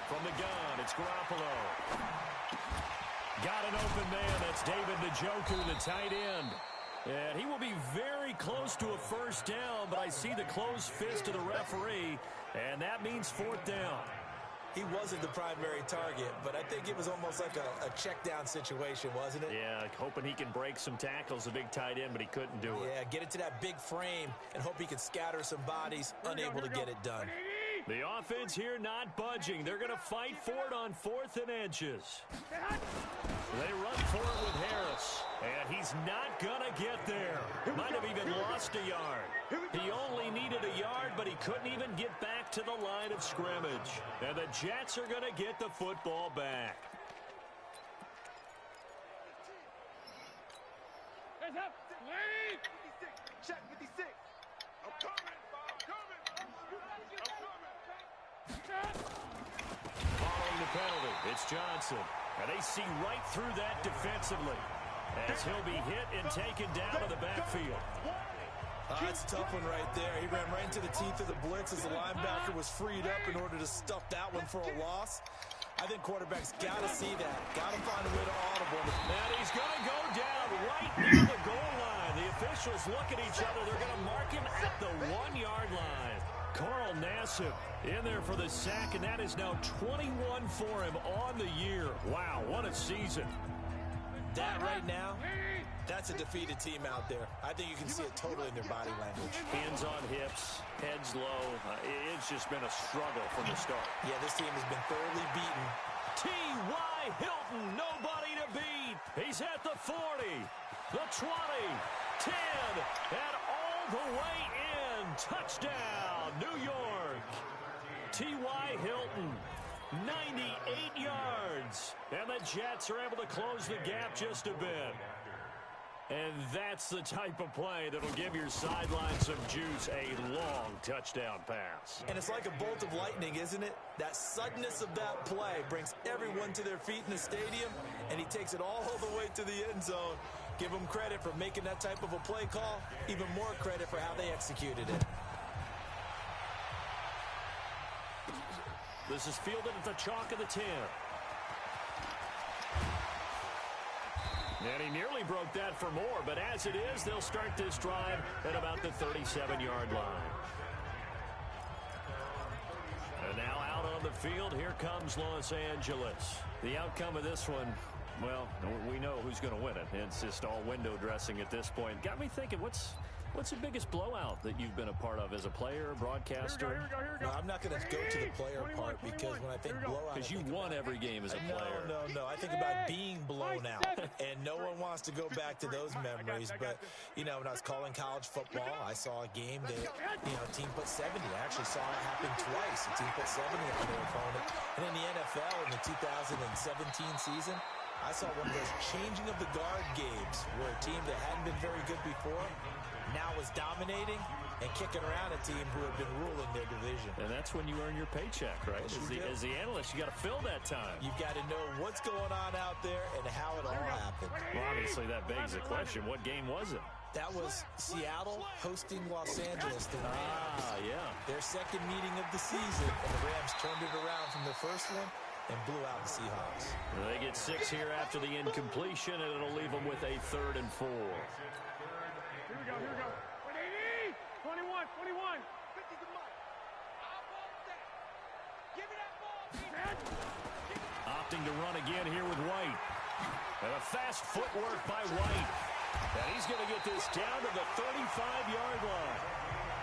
From the gun, it's Garoppolo. Got an open man. That's David the Joker, the tight end. And he will be very close to a first down, but I see the closed fist of the referee, and that means fourth down. He wasn't the primary target, but I think it was almost like a check down situation, wasn't it? Yeah, hoping he can break some tackles, a big tight end, but he couldn't do it. Yeah, get it to that big frame and hope he can scatter some bodies, unable to get it done. The offense here not budging. They're going to fight for it on 4th and inches. They run for it with Harris, and he's not going to get there. Might have even lost a yard. He only needed a yard, but he couldn't even get back to the line of scrimmage. And the Jets are going to get the football back. Check 56. I'm coming. Following the penalty, it's Johnson. And they see right through that defensively as he'll be hit and taken down to the backfield. That's a tough one right there. He ran right into the teeth of the blitz as the linebacker was freed up in order to stuff that one for a loss. I think quarterbacks got to see that. Got to find a way to audible. And he's going to go down right near the goal line. The officials look at each other. They're going to mark him at the 1-yard line. Carl Nassib in there for the sack, and that is now 21 for him on the year. Wow, what a season. That right now, that's a defeated team out there. I think you can see it totally in their body language. Hands on hips, heads low. It's just been a struggle from the start. Yeah, this team has been thoroughly beaten. T.Y. Hilton, nobody to beat. He's at the 40, the 20, 10, and all all the way in. Touchdown, New York. T.Y. Hilton, 98 yards. And the Jets are able to close the gap just a bit. And that's the type of play that'll give your sideline some juice, a long touchdown pass. And it's like a bolt of lightning, isn't it? That suddenness of that play brings everyone to their feet in the stadium, and he takes it all the way to the end zone. Give him credit for making that type of a play call, even more credit for how they executed it. This is fielded at the chalk of the 10. And he nearly broke that for more, but as it is, they'll start this drive at about the 37-yard line. And now out on the field, here comes Los Angeles. The outcome of this one, well, we know who's going to win it. It's just all window dressing at this point. Got me thinking, what's the biggest blowout that you've been a part of as a player, broadcaster? Here we go. No, I'm not going to go to the player part because when I think blowout... Because you won every game as a player. No. I think about being blown out. And no one wants to go back to those memories. But, you know, when I was calling college football, I saw a game that, you know, a team put 70. I actually saw it happen twice. A team put 70 on their opponent. And in the NFL in the 2017 season, I saw one of those changing of the guard games where a team that hadn't been very good before now was dominating and kicking around a team who had been ruling their division. And that's when you earn your paycheck, right? As the analyst, you got to fill that time. You've got to know what's going on out there and how it all happened. Well, obviously, that begs the question, what game was it? That was Seattle hosting Los Angeles tonight. Their second meeting of the season, and the Rams turned it around from their first one and blew out the Seahawks. They get 6 here after the incompletion, and it'll leave them with a 3rd and 4. Here we go. 21. 50 to Mike. Give me that ball. Opting to run again here with White. And a fast footwork by White. And he's going to get this down to the 35-yard line.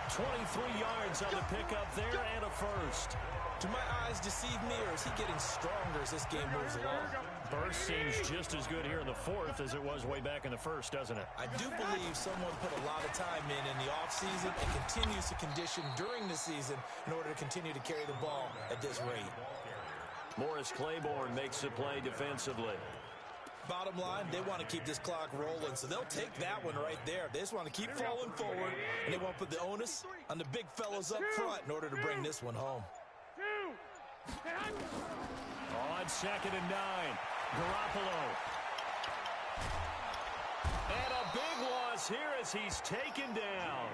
23 yards on the pickup there and a first. Do my eyes deceive me, or is he getting stronger as this game moves along? Burst seems just as good here in the 4th as it was way back in the 1st, doesn't it? I do believe someone put a lot of time in the offseason and continues to condition during the season in order to continue to carry the ball at this rate. Morris Claiborne makes the play defensively. Bottom line, they want to keep this clock rolling, so they'll take that one right there. They just want to keep falling forward, and they won't put the onus on the big fellows up front in order to bring this one home. On 2nd and 9, Garoppolo. And a big loss here as he's taken down.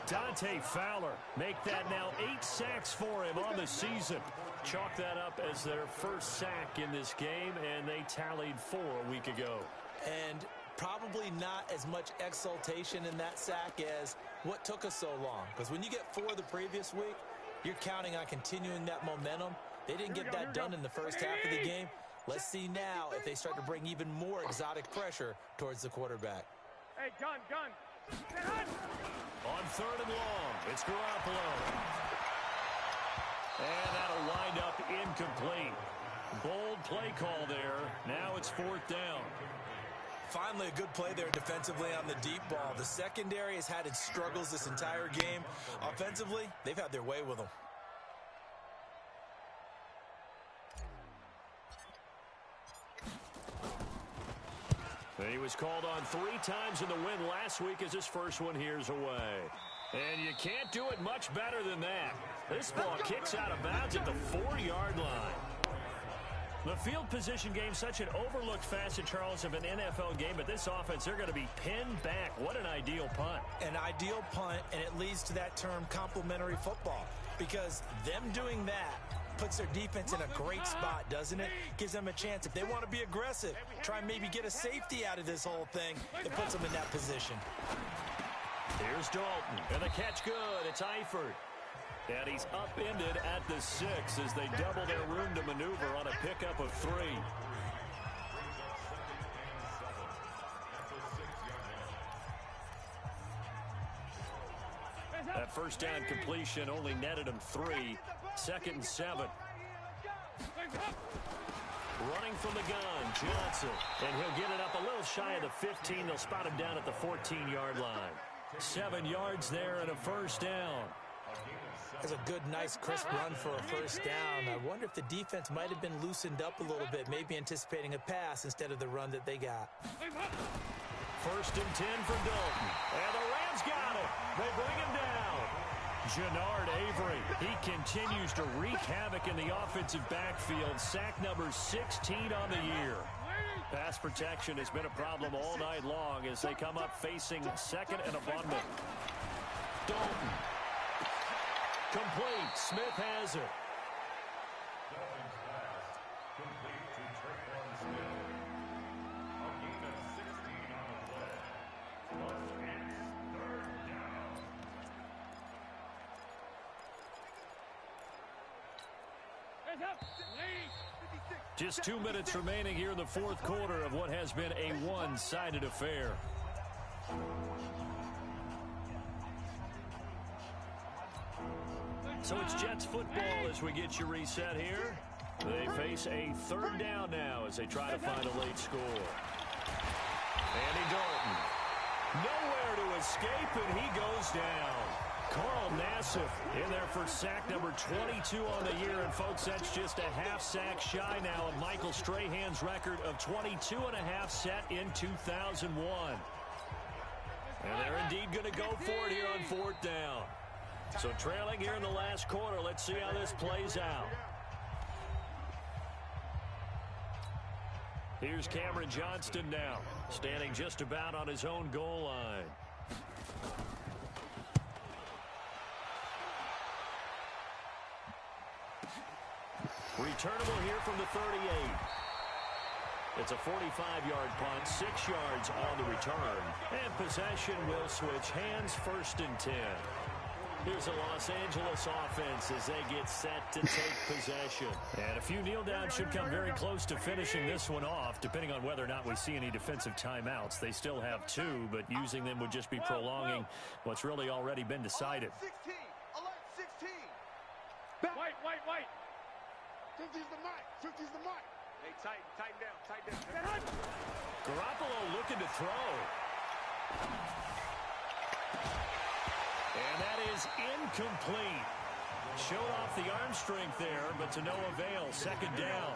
Dante Fowler make that now 8 sacks for him on the season. Chalk that up as their first sack in this game, and they tallied 4 a week ago. And probably not as much exultation in that sack as what took us so long. Because when you get 4 the previous week, you're counting on continuing that momentum. They didn't get that done in the first half of the game. Let's see now if they start to bring even more exotic pressure towards the quarterback. Hey, gun. On 3rd and long, it's Garoppolo. And that'll wind up incomplete. Bold play call there. Now it's 4th down. Finally, a good play there defensively on the deep ball. The secondary has had its struggles this entire game. Offensively, they've had their way with them. He was called on 3 times in the win last week as his first one here's away. And you can't do it much better than that. This ball kicks out of bounds at the 4-yard line. The field position game, such an overlooked facet, Charles, of an NFL game, but this offense, they're going to be pinned back. What an ideal punt. An ideal punt, and it leads to that term complementary football, because them doing that puts their defense in a great spot, doesn't it? Gives them a chance. If they want to be aggressive, try and maybe get a safety out of this whole thing, it puts them in that position. Here's Dalton, and the catch good. It's Eifert. And he's upended at the 6 as they double their room to maneuver on a pickup of 3. That first down completion only netted him 3. 2nd and 7. Running from the gun, Johnson. And he'll get it up a little shy of the 15. They'll spot him down at the 14-yard line. 7 yards there and a first down. That's a good, nice, crisp run for a first down. I wonder if the defense might have been loosened up a little bit, maybe anticipating a pass instead of the run that they got. First and 10 for Dalton. And the Rams got it. They bring him down. Jannard Avery, he continues to wreak havoc in the offensive backfield. Sack number 16 on the year. Pass protection has been a problem all night long as they come up facing second and abundant. Dalton. Complete. Smith has it. Dalton's pass complete to Tre'Quan Smith. A gain of 16 on the play. Plus it's third down. Just 2 minutes remaining here in the fourth quarter of what has been a one-sided affair. So it's Jets football as we get you reset here. They face a third down now as they try to find a late score. Andy Dalton. Nowhere to escape, and he goes down. Carl Nassif in there for sack number 22 on the year. And, folks, that's just a half sack shy now of Michael Strahan's record of 22.5 set in 2001. And they're indeed going to go for it here on fourth down. So trailing here in the last quarter. Let's see how this plays out. Here's Cameron Johnston now, standing just about on his own goal line. Returnable here from the 38. It's a 45-yard punt, 6 yards on the return. And possession will switch hands, first and 10. Here's a Los Angeles offense as they get set to take possession. And a few kneel downs should come very close to finishing this one off, depending on whether or not we see any defensive timeouts. They still have 2, but using them would just be prolonging what's really already been decided. 16. Alert 16. White. 50's the mic. 50's the mic. Hey, tighten down. Garoppolo looking to throw. And that is incomplete. Showed off the arm strength there, but to no avail. Second down.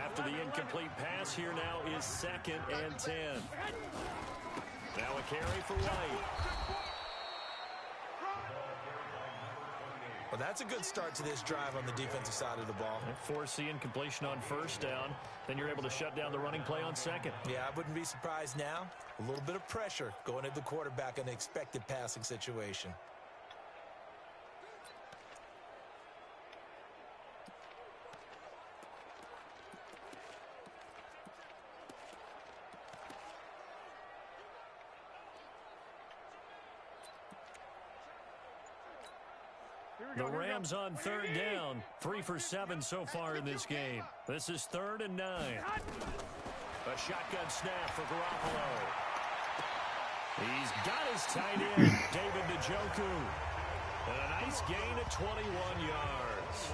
After the incomplete pass, here now is second and 10. Now a carry for White. Well, that's a good start to this drive on the defensive side of the ball. Force the incompletion on first down. Then you're able to shut down the running play on second. Yeah, I wouldn't be surprised now. A little bit of pressure going at the quarterback in an expected passing situation. The Rams on third down. 3 for 7 so far in this game. This is 3rd and 9. A shotgun snap for Garoppolo. He's got his tight end, David Njoku. And a nice gain of 21 yards.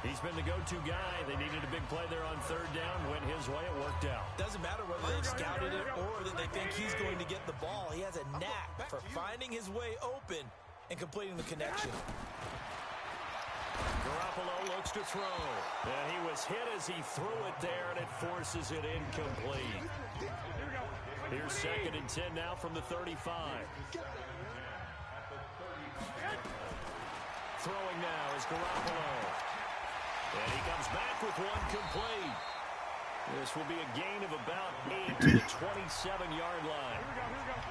He's been the go-to guy. They needed a big play there on third down. Went his way. It worked out. Doesn't matter whether they've scouted it or that they think he's going to get the ball. He has a knack for finding his way open and completing the connection. Garoppolo looks to throw. And he was hit as he threw it there, and it forces it incomplete. Here's second and 10 now from the 35. Throwing now is Garoppolo. And he comes back with one complete. This will be a gain of about 8 to the 27-yard line.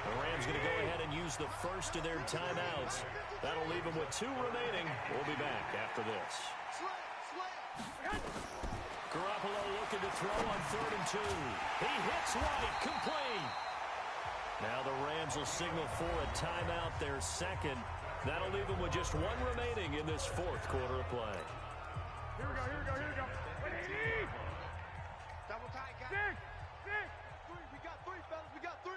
The Rams going to go ahead and use the first of their timeouts. That'll leave them with 2 remaining. We'll be back after this. Garoppolo looking to throw on 3rd and 2. He hits White, complete. Now the Rams will signal for a timeout, their second. That'll leave them with just 1 remaining in this 4th quarter of play. Here we go. Double tight, guys. 6. We got 3, fellas. We got 3.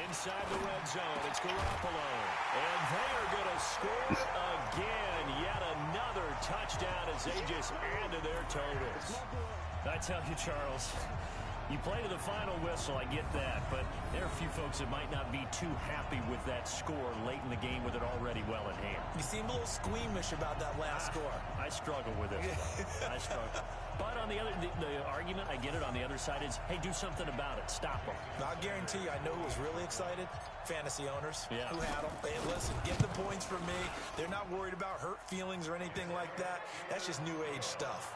Inside the red zone, it's Garoppolo. And they are going to score again. Yet another touchdown as they just add to their totals. I tell you, Charles, You play to the final whistle, I get that, but there are a few folks that might not be too happy with that score late in the game with it already well in hand. You seem a little squeamish about that last score. I struggle with this one. I struggle. But on the other, the argument, I get it, on the other side is, hey, do something about it. Stop them. I'll guarantee you, I know who was really excited. Fantasy owners who had them. Hey, listen, get the points from me. They're not worried about hurt feelings or anything like that. That's just new age stuff.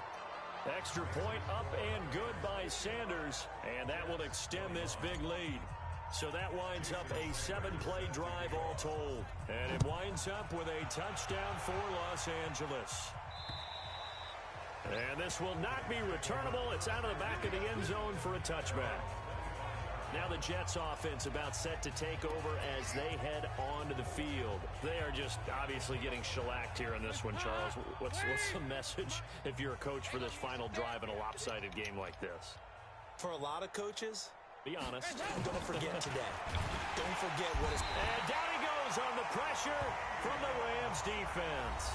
Extra point up and good by Sanders, and that will extend this big lead. So that winds up a 7-play drive all told. And it winds up with a touchdown for Los Angeles. And this will not be returnable. It's out of the back of the end zone for a touchback. Now the Jets offense about set to take over as they head onto the field. They are just obviously getting shellacked here in this one, Charles. What's the message if you're a coach for this final drive in a lopsided game like this? For a lot of coaches, be honest. Don't forget today. Don't forget what is... And down he goes on the pressure from the Rams defense.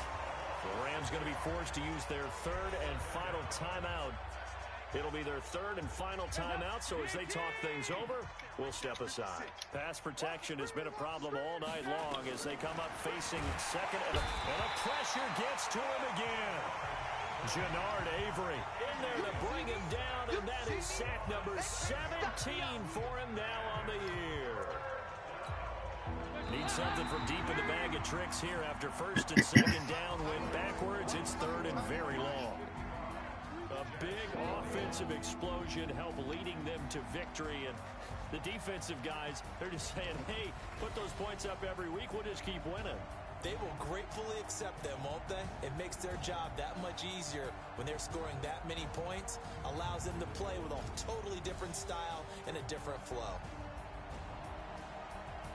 The Rams going to be forced to use their third and final timeout. It'll be their third and final timeout, so as they talk things over, we'll step aside. Pass protection has been a problem all night long as they come up facing second, and a pressure gets to him again. Jannard Avery in there to bring him down, and that is sack number 17 for him now on the year. Need something from deep in the bag of tricks here after first and second down. When backwards, it's third and very long. A big offensive explosion helped leading them to victory, and the defensive guys, they're just saying, hey, put those points up every week, we'll just keep winning. They will gratefully accept them, won't they? It makes their job that much easier when they're scoring that many points, allows them to play with a totally different style and a different flow.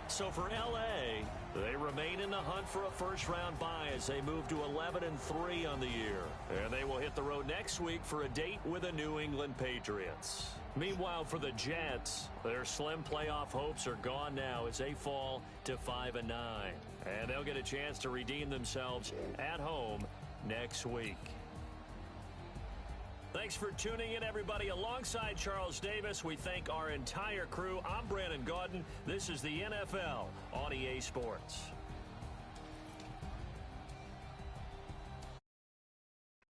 So for L.A., they remain in the hunt for a first-round bye as they move to 11-3 on the year. And they will hit the road next week for a date with the New England Patriots. Meanwhile, for the Jets, their slim playoff hopes are gone now as they fall to 5-9. And they'll get a chance to redeem themselves at home next week. Thanks for tuning in, everybody. Alongside Charles Davis, we thank our entire crew. I'm Brandon Gaudin. This is the NFL on EA Sports.